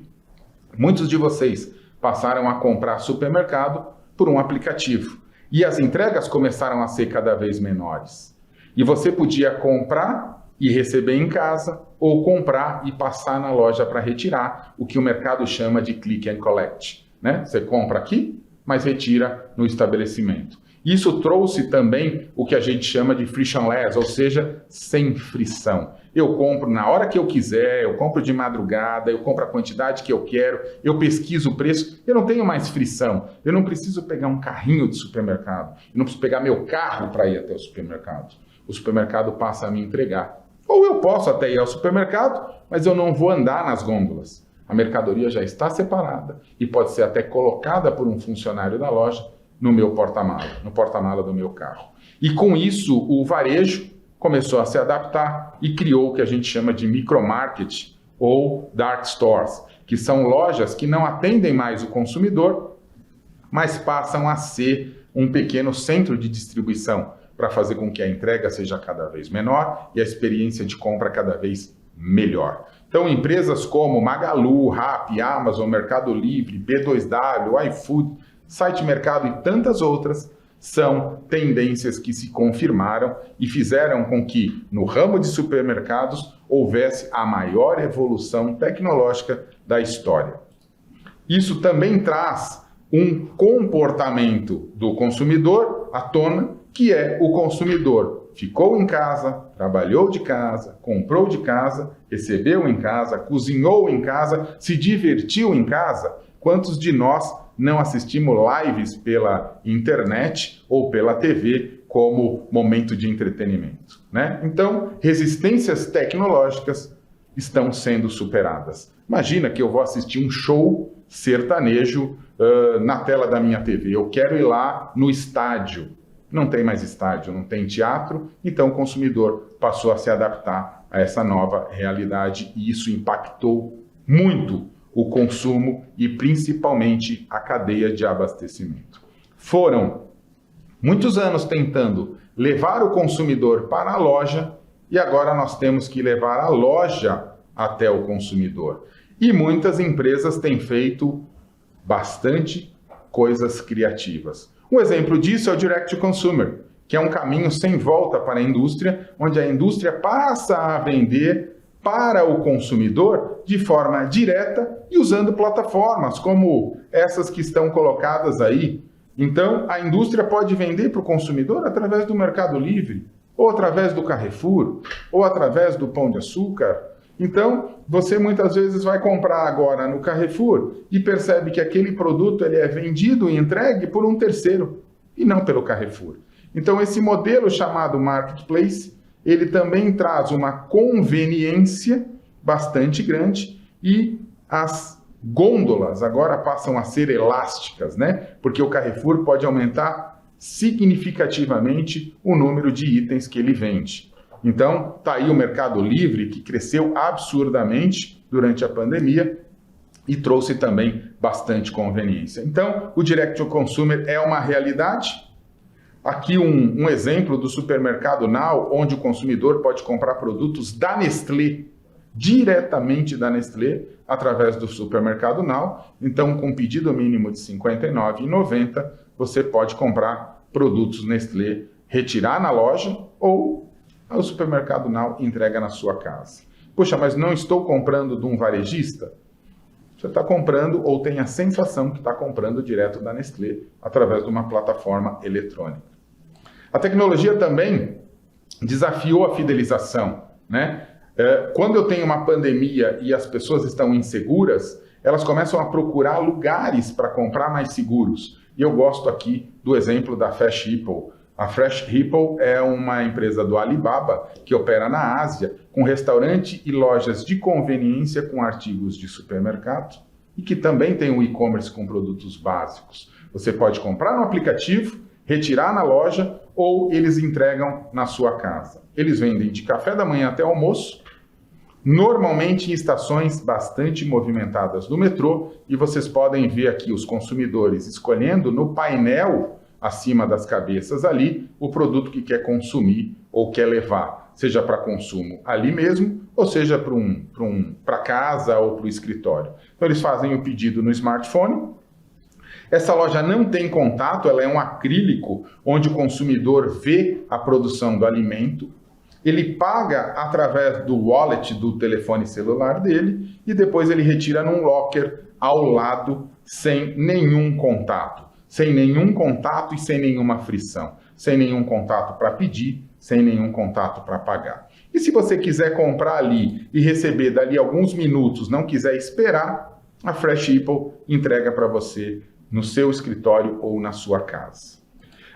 Muitos de vocês passaram a comprar supermercado por um aplicativo. E as entregas começaram a ser cada vez menores. E você podia comprar e receber em casa, ou comprar e passar na loja para retirar, o que o mercado chama de click and collect. Você compra aqui, mas retira no estabelecimento. Isso trouxe também o que a gente chama de frictionless, ou seja, sem frição. Eu compro na hora que eu quiser, eu compro de madrugada, eu compro a quantidade que eu quero, eu pesquiso o preço, eu não tenho mais frição. Eu não preciso pegar um carrinho de supermercado, eu não preciso pegar meu carro para ir até o supermercado. O supermercado passa a me entregar. Ou eu posso até ir ao supermercado, mas eu não vou andar nas gôndolas. A mercadoria já está separada e pode ser até colocada por um funcionário da loja no meu porta-mala, no porta-mala do meu carro. E com isso, o varejo começou a se adaptar e criou o que a gente chama de micromarket ou dark stores, que são lojas que não atendem mais o consumidor, mas passam a ser um pequeno centro de distribuição para fazer com que a entrega seja cada vez menor e a experiência de compra cada vez melhor. Então, empresas como Magalu, Rappi, Amazon, Mercado Livre, B2W, iFood, Site Mercado e tantas outras são tendências que se confirmaram e fizeram com que, no ramo de supermercados, houvesse a maior evolução tecnológica da história. Isso também traz um comportamento do consumidor à tona, que é o consumidor ficou em casa, trabalhou de casa, comprou de casa, recebeu em casa, cozinhou em casa, se divertiu em casa. Quantos de nós não assistimos lives pela internet ou pela TV como momento de entretenimento, Então, resistências tecnológicas estão sendo superadas. Imagina que eu vou assistir um show sertanejo na tela da minha TV. Eu quero ir lá no estádio. Não tem mais estádio, não tem teatro, então o consumidor passou a se adaptar a essa nova realidade e isso impactou muito o consumo e principalmente a cadeia de abastecimento. Foram muitos anos tentando levar o consumidor para a loja e agora nós temos que levar a loja até o consumidor. E muitas empresas têm feito bastante coisas criativas. Um exemplo disso é o Direct to Consumer, que é um caminho sem volta para a indústria, onde a indústria passa a vender para o consumidor de forma direta e usando plataformas como essas que estão colocadas aí. Então, a indústria pode vender para o consumidor através do Mercado Livre, ou através do Carrefour, ou através do Pão de Açúcar. Então, você muitas vezes vai comprar agora no Carrefour e percebe que aquele produto ele é vendido e entregue por um terceiro, e não pelo Carrefour. Então, esse modelo chamado Marketplace, ele também traz uma conveniência bastante grande e as gôndolas agora passam a ser elásticas, né? Porque o Carrefour pode aumentar significativamente o número de itens que ele vende. Então, está aí o Mercado Livre, que cresceu absurdamente durante a pandemia e trouxe também bastante conveniência. Então, o Direct to Consumer é uma realidade. Aqui um exemplo do Supermercado Now, onde o consumidor pode comprar produtos da Nestlé, diretamente da Nestlé, através do Supermercado Now. Então, com pedido mínimo de R$ 59,90, você pode comprar produtos Nestlé, retirar na loja ou o Supermercado Now entrega na sua casa. Puxa, mas não estou comprando de um varejista? Você está comprando ou tem a sensação que está comprando direto da Nestlé através de uma plataforma eletrônica. A tecnologia também desafiou a fidelização, né? Quando eu tenho uma pandemia e as pessoas estão inseguras, elas começam a procurar lugares para comprar mais seguros. E eu gosto aqui do exemplo da Fresh Ripple. A Fresh Ripple é uma empresa do Alibaba que opera na Ásia, com restaurante e lojas de conveniência com artigos de supermercado e que também tem um e-commerce com produtos básicos. Você pode comprar no aplicativo, retirar na loja ou eles entregam na sua casa. Eles vendem de café da manhã até almoço, normalmente em estações bastante movimentadas do metrô, e vocês podem ver aqui os consumidores escolhendo no painel acima das cabeças ali o produto que quer consumir ou quer levar, seja para consumo ali mesmo, ou seja para casa ou para o escritório. Então eles fazem o pedido no smartphone. Essa loja não tem contato, ela é um acrílico onde o consumidor vê a produção do alimento, ele paga através do wallet do telefone celular dele e depois ele retira num locker ao lado sem nenhum contato. Sem nenhum contato e sem nenhuma frição. Sem nenhum contato para pedir, sem nenhum contato para pagar. E se você quiser comprar ali e receber dali alguns minutos, não quiser esperar, a Fresh Ripple entrega para você no seu escritório ou na sua casa.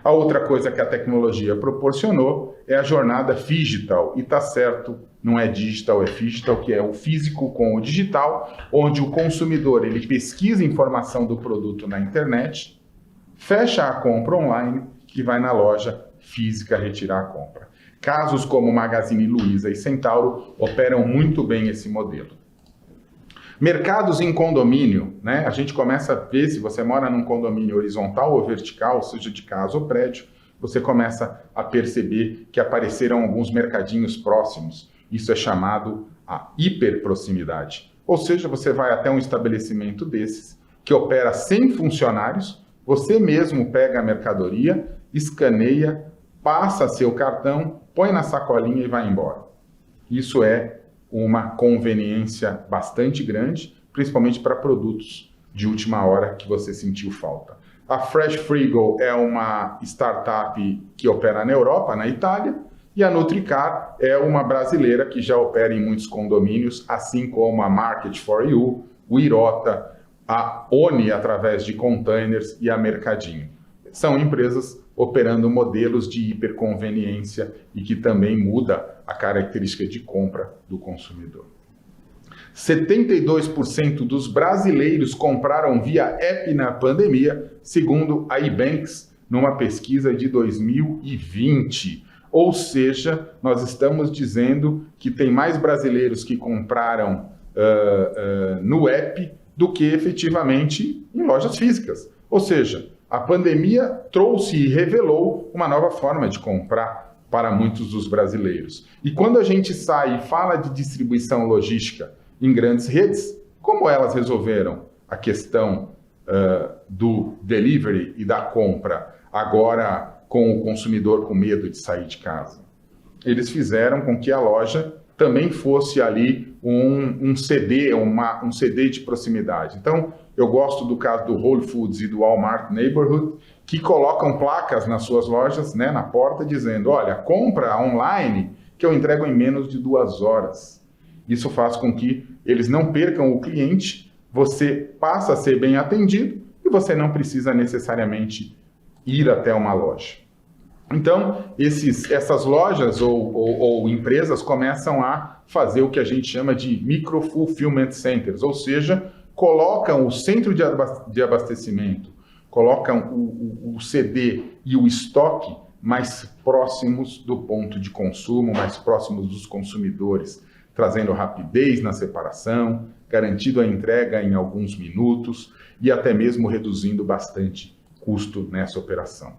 A outra coisa que a tecnologia proporcionou é a jornada phygital, e tá certo, não é digital, é phygital, que é o físico com o digital, onde o consumidor ele pesquisa informação do produto na internet, fecha a compra online e vai na loja física retirar a compra. Casos como Magazine Luiza e Centauro operam muito bem esse modelo. Mercados em condomínio, né? A gente começa a ver se você mora num condomínio horizontal ou vertical, seja de casa ou prédio, você começa a perceber que apareceram alguns mercadinhos próximos. Isso é chamado a hiperproximidade. Ou seja, você vai até um estabelecimento desses, que opera sem funcionários, você mesmo pega a mercadoria, escaneia, passa seu cartão, põe na sacolinha e vai embora. Isso é uma conveniência bastante grande, principalmente para produtos de última hora que você sentiu falta. A Fresh Frigo é uma startup que opera na Europa, na Itália, e a Nutricar é uma brasileira que já opera em muitos condomínios, assim como a Market for You, o Irota, a Oni através de containers e a Mercadinho. São empresas operando modelos de hiperconveniência e que também muda a característica de compra do consumidor. 72% dos brasileiros compraram via app na pandemia, segundo a Ebanks, numa pesquisa de 2020. Ou seja, nós estamos dizendo que tem mais brasileiros que compraram no app do que efetivamente em lojas físicas. Ou seja, a pandemia trouxe e revelou uma nova forma de comprar para muitos dos brasileiros. E quando a gente sai e fala de distribuição logística em grandes redes, como elas resolveram a questão do delivery e da compra agora com o consumidor com medo de sair de casa? Eles fizeram com que a loja também fosse ali um CD, um CD de proximidade. Então, eu gosto do caso do Whole Foods e do Walmart Neighborhood, que colocam placas nas suas lojas, né, na porta, dizendo, olha, compra online que eu entrego em menos de 2 horas. Isso faz com que eles não percam o cliente, você passa a ser bem atendido e você não precisa necessariamente ir até uma loja. Então, essas lojas ou empresas começam a fazer o que a gente chama de micro-fulfillment centers, ou seja, colocam o centro de abastecimento, colocam o CD e o estoque mais próximos do ponto de consumo, mais próximos dos consumidores, trazendo rapidez na separação, garantindo a entrega em alguns minutos e até mesmo reduzindo bastante custo nessa operação.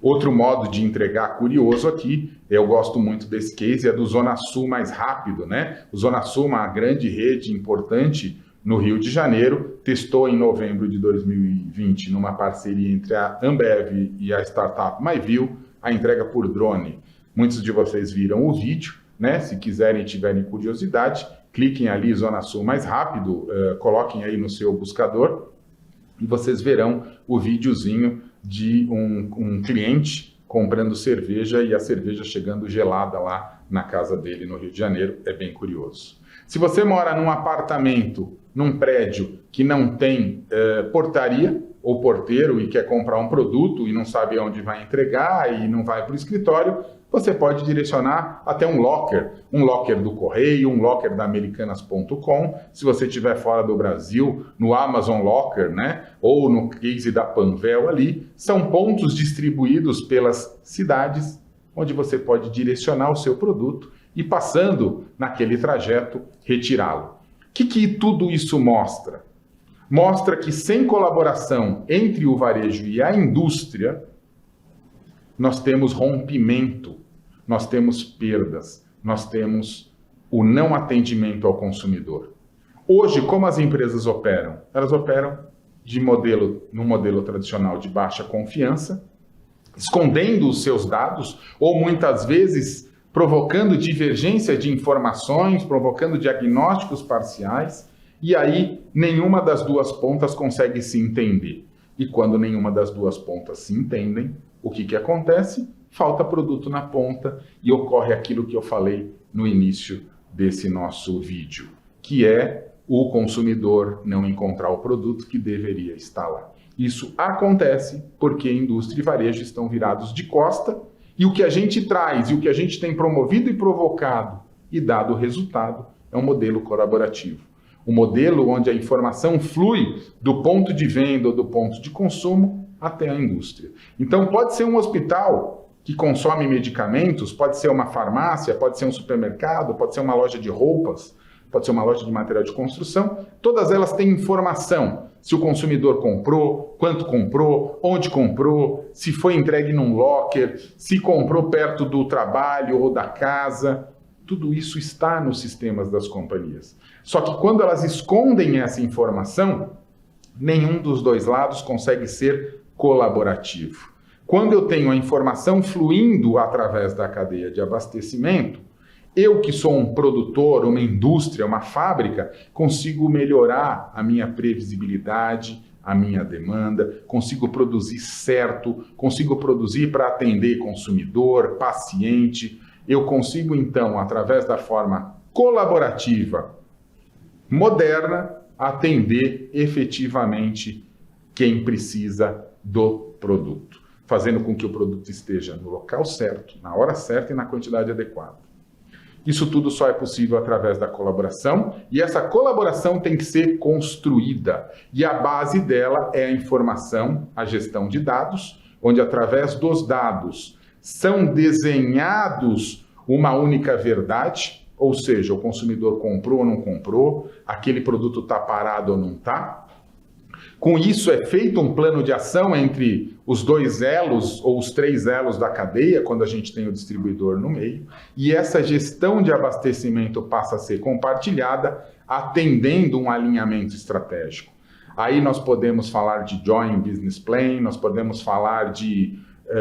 Outro modo de entregar curioso aqui, eu gosto muito desse case, é do Zona Sul mais rápido, né? O Zona Sul, uma grande rede importante no Rio de Janeiro, testou em novembro de 2020, numa parceria entre a Ambev e a startup MyView, a entrega por drone. Muitos de vocês viram o vídeo, né? Se quiserem e tiverem curiosidade, cliquem ali, Zona Sul mais rápido, coloquem aí no seu buscador e vocês verão o videozinho de um cliente comprando cerveja e a cerveja chegando gelada lá na casa dele no Rio de Janeiro. É bem curioso. Se você mora num apartamento, num prédio que não tem portaria ou porteiro e quer comprar um produto e não sabe onde vai entregar e não vai para o escritório, você pode direcionar até um locker do Correio, um locker da Americanas.com. Se você estiver fora do Brasil, no Amazon Locker, né, ou no case da Panvel ali, são pontos distribuídos pelas cidades onde você pode direcionar o seu produto e, passando naquele trajeto, retirá-lo. O que tudo isso mostra? Mostra que sem colaboração entre o varejo e a indústria, nós temos rompimento, nós temos perdas, nós temos o não atendimento ao consumidor. Hoje, como as empresas operam? Elas operam num modelo tradicional de baixa confiança, escondendo os seus dados, ou muitas vezes provocando divergência de informações, provocando diagnósticos parciais, e aí nenhuma das duas pontas consegue se entender. E quando nenhuma das duas pontas se entendem, o que acontece? Falta produto na ponta e ocorre aquilo que eu falei no início desse nosso vídeo, que é o consumidor não encontrar o produto que deveria estar lá. Isso acontece porque indústria e varejo estão virados de costa e o que a gente traz e o que a gente tem promovido e provocado e dado resultado é um modelo colaborativo. Um modelo onde a informação flui do ponto de venda ou do ponto de consumo até a indústria. Então pode ser um hospital que consome medicamentos, pode ser uma farmácia, pode ser um supermercado, pode ser uma loja de roupas, pode ser uma loja de material de construção, todas elas têm informação. Se o consumidor comprou, quanto comprou, onde comprou, se foi entregue num locker, se comprou perto do trabalho ou da casa, tudo isso está nos sistemas das companhias. Só que quando elas escondem essa informação, nenhum dos dois lados consegue ser colaborativo. Quando eu tenho a informação fluindo através da cadeia de abastecimento, eu que sou um produtor, uma indústria, uma fábrica, consigo melhorar a minha previsibilidade, a minha demanda, consigo produzir certo, consigo produzir para atender consumidor, paciente. Eu consigo, então, através da forma colaborativa, moderna, atender efetivamente quem precisa do produto, fazendo com que o produto esteja no local certo, na hora certa e na quantidade adequada. Isso tudo só é possível através da colaboração, e essa colaboração tem que ser construída. E a base dela é a informação, a gestão de dados, onde através dos dados são desenhados uma única verdade, ou seja, o consumidor comprou ou não comprou, aquele produto está parado ou não está. Com isso é feito um plano de ação entre os 2 elos ou os 3 elos da cadeia, quando a gente tem o distribuidor no meio, e essa gestão de abastecimento passa a ser compartilhada, atendendo um alinhamento estratégico. Aí nós podemos falar de Joint Business Plan, nós podemos falar de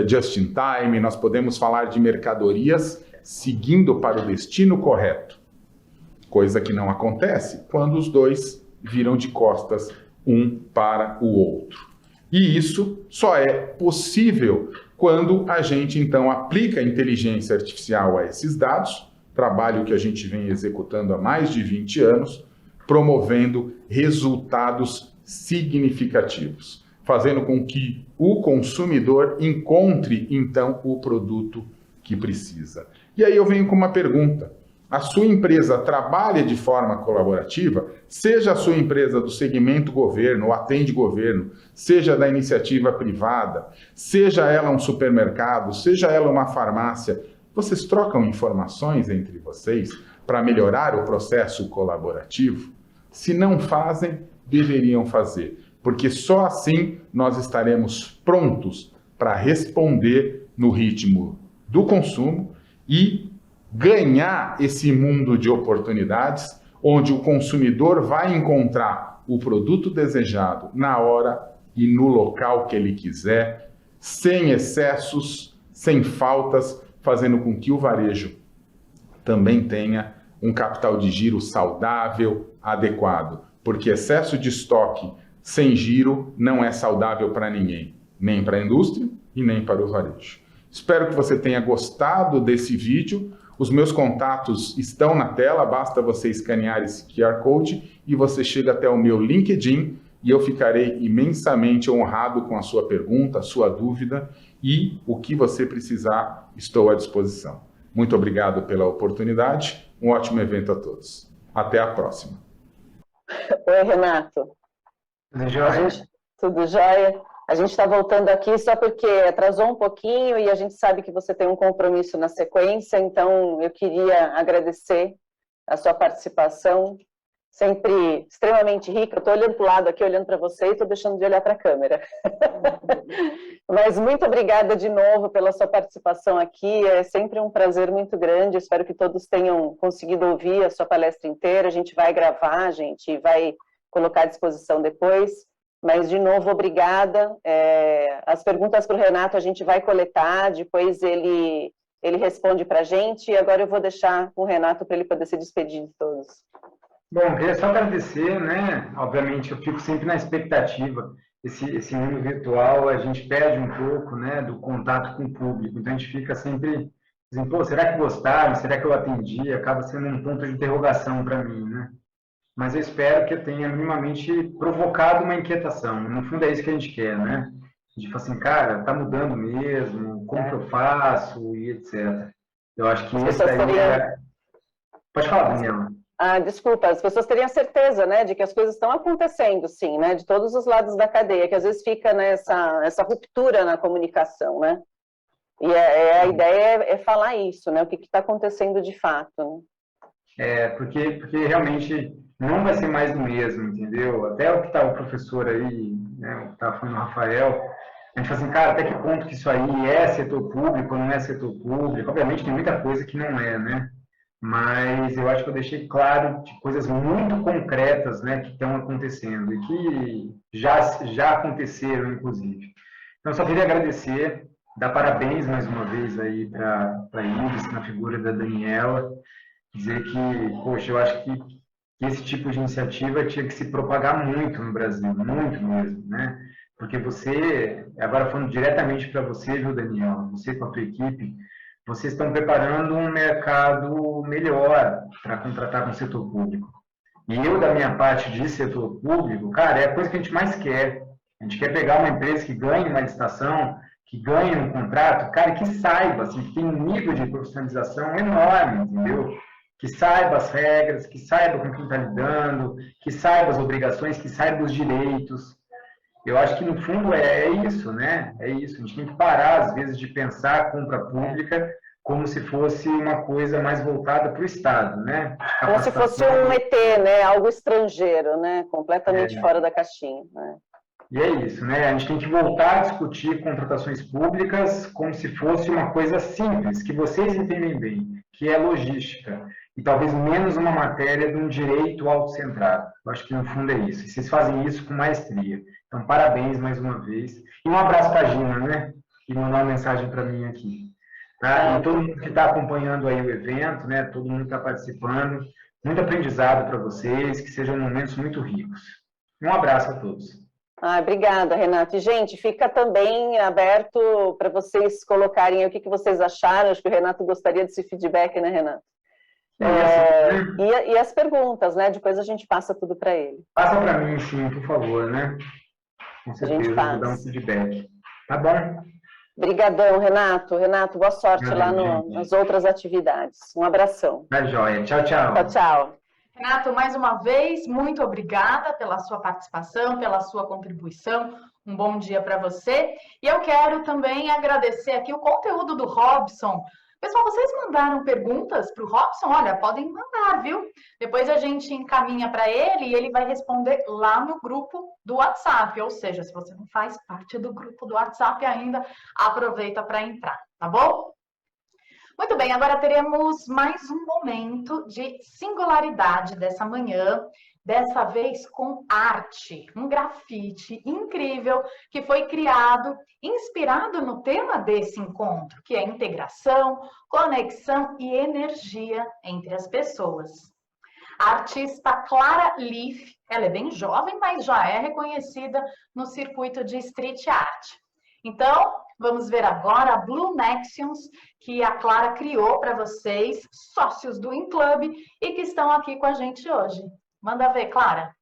Just in Time, nós podemos falar de mercadorias seguindo para o destino correto, coisa que não acontece quando os dois viram de costas um para o outro. E isso só é possível quando a gente, então, aplica a inteligência artificial a esses dados, trabalho que a gente vem executando há mais de 20 anos, promovendo resultados significativos, fazendo com que o consumidor encontre, então, o produto que precisa. E aí eu venho com uma pergunta. A sua empresa trabalha de forma colaborativa, seja a sua empresa do segmento governo, ou atende governo, seja da iniciativa privada, seja ela um supermercado, seja ela uma farmácia, vocês trocam informações entre vocês para melhorar o processo colaborativo? Se não fazem, deveriam fazer, porque só assim nós estaremos prontos para responder no ritmo do consumo e ganhar esse mundo de oportunidades, onde o consumidor vai encontrar o produto desejado na hora e no local que ele quiser, sem excessos, sem faltas, fazendo com que o varejo também tenha um capital de giro saudável, adequado, porque excesso de estoque sem giro não é saudável para ninguém, nem para a indústria e nem para o varejo. Espero que você tenha gostado desse vídeo. Os meus contatos estão na tela, basta você escanear esse QR Code e você chega até o meu LinkedIn e eu ficarei imensamente honrado com a sua pergunta, a sua dúvida e o que você precisar, estou à disposição. Muito obrigado pela oportunidade, um ótimo evento a todos. Até a próxima. Oi, Renato. Tudo jóia? Tudo jóia? A gente está voltando aqui só porque atrasou um pouquinho e a gente sabe que você tem um compromisso na sequência, então eu queria agradecer a sua participação, sempre extremamente rica. Eu estou olhando para o lado aqui, olhando para você e estou deixando de olhar para a câmera. Mas muito obrigada de novo pela sua participação aqui, é sempre um prazer muito grande, espero que todos tenham conseguido ouvir a sua palestra inteira, a gente vai gravar, a gente vai colocar à disposição depois. Mas, de novo, obrigada. As perguntas para o Renato a gente vai coletar, depois ele responde para a gente, e agora eu vou deixar com o Renato para ele poder se despedir de todos. Bom, queria só agradecer, né? Obviamente, eu fico sempre na expectativa. Esse mundo virtual, a gente perde um pouco, né, do contato com o público. Então, a gente fica sempre dizendo, pô, será que gostaram? Será que eu atendi? Acaba sendo um ponto de interrogação para mim, né? Mas eu espero que eu tenha minimamente provocado uma inquietação. No fundo é isso que a gente quer, né? A gente fala assim, cara, tá mudando mesmo, como que eu faço e etc. Eu acho que isso daí é... Pode falar, Daniela. Desculpa, as pessoas teriam certeza, né, de que as coisas estão acontecendo, sim, né, de todos os lados da cadeia, que às vezes fica essa ruptura na comunicação, né? E a ideia é falar isso, né, o que está acontecendo de fato, né? Porque realmente não vai ser mais do mesmo, entendeu? Até o que está o professor aí, né, o que está falando o Rafael, a gente fala assim, cara, até que ponto que isso aí é setor público ou não é setor público? Obviamente tem muita coisa que não é, né? Mas eu acho que eu deixei claro de coisas muito concretas, né, que estão acontecendo e que já aconteceram, inclusive. Então, só queria agradecer, dar parabéns mais uma vez aí para a Iris, na figura da Daniela, dizer que, poxa, eu acho que esse tipo de iniciativa tinha que se propagar muito no Brasil, muito mesmo, né? Porque você, agora falando diretamente para você, viu, Daniel, você com a tua equipe, vocês estão preparando um mercado melhor para contratar com o setor público. E eu, da minha parte de setor público, cara, é a coisa que a gente mais quer. A gente quer pegar uma empresa que ganhe uma licitação, que ganhe um contrato, cara, que saiba, assim, que tem um nível de profissionalização enorme, entendeu? que saiba as regras, que saiba com quem está lidando, que saiba as obrigações, que saiba os direitos. Eu acho que, no fundo, é isso, né? É isso. A gente tem que parar, às vezes, de pensar a compra pública como se fosse uma coisa mais voltada para o Estado, né? Como se fosse um ET, né? Algo estrangeiro, né? Completamente fora da caixinha, né? E é isso, né? A gente tem que voltar a discutir contratações públicas como se fosse uma coisa simples, que vocês entendem bem, que é logística, e talvez menos uma matéria de um direito autocentrado. Eu acho que, no fundo, é isso. E vocês fazem isso com maestria. Então, parabéns mais uma vez. E um abraço para a Gina, né? Que mandou uma mensagem para mim aqui. Tá? E todo mundo que está acompanhando aí o evento, né? Todo mundo que está participando. Muito aprendizado para vocês, que sejam momentos muito ricos. Um abraço a todos. Obrigada, Renato. E, gente, fica também aberto para vocês colocarem aí o que vocês acharam. Acho que o Renato gostaria desse feedback, né, Renato? E as perguntas, né? Depois a gente passa tudo para ele. Passa para mim, sim, por favor, né? Com certeza, vou dar um feedback. Tá bom? Obrigadão, Renato. Renato, boa sorte lá nas outras atividades. Um abração. Tá joia. Tchau, tchau. Tchau, tchau. Renato, mais uma vez, muito obrigada pela sua participação, pela sua contribuição. Um bom dia para você. E eu quero também agradecer aqui o conteúdo do Robson. Pessoal, vocês mandaram perguntas para o Robson? Olha, podem mandar, viu? Depois a gente encaminha para ele e ele vai responder lá no grupo do WhatsApp. Ou seja, se você não faz parte do grupo do WhatsApp ainda, aproveita para entrar, tá bom? Muito bem, agora teremos mais um momento de singularidade dessa manhã, dessa vez com arte, um grafite incrível que foi criado, inspirado no tema desse encontro, que é integração, conexão e energia entre as pessoas. A artista Clara Leaf, ela é bem jovem, mas já é reconhecida no circuito de street art. Então, vamos ver agora a Blue Nexions, que a Clara criou para vocês, sócios do InClub, e que estão aqui com a gente hoje. Manda ver, Clara.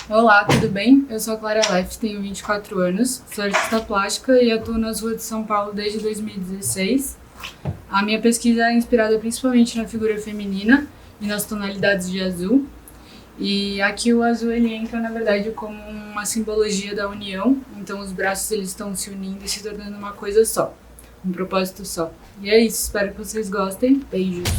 Olá, tudo bem? Eu sou a Clara Leff, tenho 24 anos, sou artista plástica e atuo nas ruas de São Paulo desde 2016. A minha pesquisa é inspirada principalmente na figura feminina e nas tonalidades de azul. E aqui o azul ele entra, na verdade, como uma simbologia da união. Então os braços eles estão se unindo e se tornando uma coisa só, um propósito só. E é isso, espero que vocês gostem. Beijos!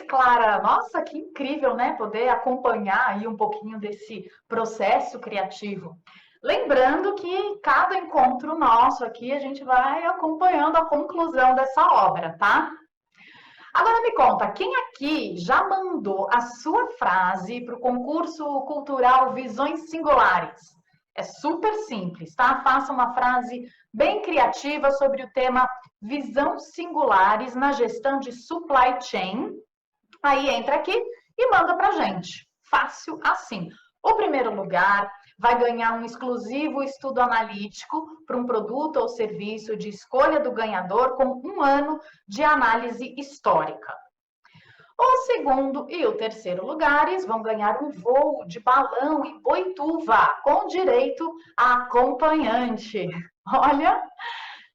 Clara. Nossa, que incrível, né? Poder acompanhar aí um pouquinho desse processo criativo. Lembrando que cada encontro nosso aqui, a gente vai acompanhando a conclusão dessa obra, tá? Agora me conta, quem aqui já mandou a sua frase para o concurso cultural Visões Singulares? É super simples, tá? Faça uma frase bem criativa sobre o tema Visões Singulares na gestão de supply chain. Aí entra aqui e manda pra gente. Fácil assim. O primeiro lugar vai ganhar um exclusivo estudo analítico para um produto ou serviço de escolha do ganhador com 1 ano de análise histórica. O segundo e o terceiro lugares vão ganhar um voo de balão em Boituva, com direito a acompanhante. Olha,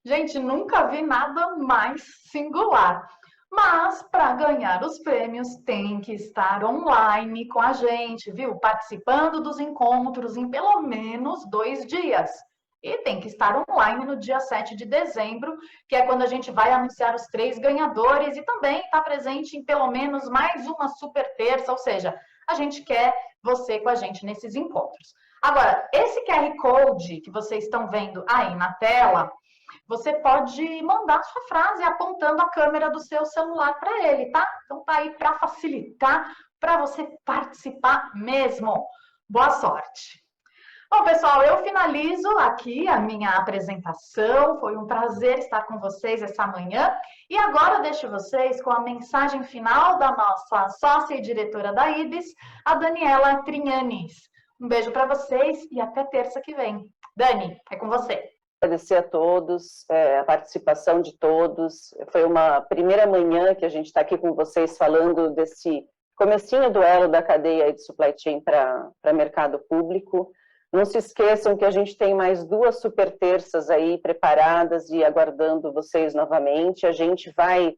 gente, nunca vi nada mais singular. Mas, para ganhar os prêmios, tem que estar online com a gente, viu? Participando dos encontros em pelo menos 2 dias. E tem que estar online no dia 7 de dezembro, que é quando a gente vai anunciar os 3 ganhadores e também está presente em pelo menos mais uma super terça, ou seja, a gente quer você com a gente nesses encontros. Agora, esse QR Code que vocês estão vendo aí na tela, você pode mandar sua frase apontando a câmera do seu celular para ele, tá? Então tá aí para facilitar, para você participar mesmo. Boa sorte! Bom, pessoal, eu finalizo aqui a minha apresentação. Foi um prazer estar com vocês essa manhã. E agora eu deixo vocês com a mensagem final da nossa sócia e diretora da IBS, a Daniela Trinhanes. Um beijo para vocês e até terça que vem. Dani, é com você. Agradecer a todos, a participação de todos. Foi uma primeira manhã que a gente está aqui com vocês falando desse comecinho do elo da cadeia de supply chain para mercado público. Não se esqueçam que a gente tem mais 2 super terças aí preparadas e aguardando vocês novamente. A gente vai,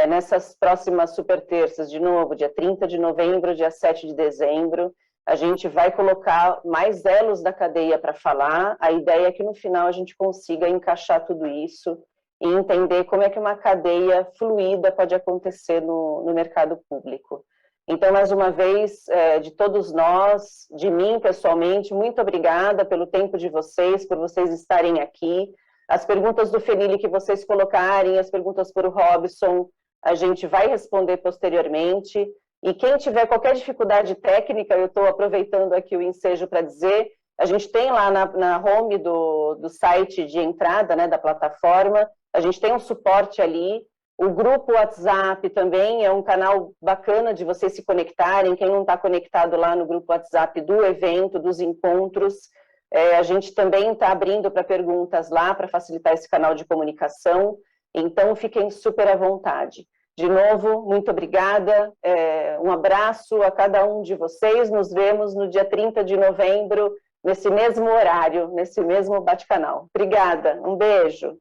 nessas próximas super terças, de novo, dia 30 de novembro, dia 7 de dezembro, a gente vai colocar mais elos da cadeia para falar. A ideia é que no final a gente consiga encaixar tudo isso e entender como é que uma cadeia fluida pode acontecer no mercado público. Então, mais uma vez, de todos nós, de mim pessoalmente, muito obrigada pelo tempo de vocês, por vocês estarem aqui. As perguntas do Felipe que vocês colocarem, as perguntas para o Robson, a gente vai responder posteriormente. E quem tiver qualquer dificuldade técnica, eu estou aproveitando aqui o ensejo para dizer, a gente tem lá na home do site de entrada, né, da plataforma, a gente tem um suporte ali. O grupo WhatsApp também é um canal bacana de vocês se conectarem. Quem não está conectado lá no grupo WhatsApp do evento, dos encontros, a gente também está abrindo para perguntas lá, para facilitar esse canal de comunicação. Então, fiquem super à vontade. De novo, muito obrigada. Um abraço a cada um de vocês. Nos vemos no dia 30 de novembro, nesse mesmo horário, nesse mesmo bate-canal. Obrigada, um beijo.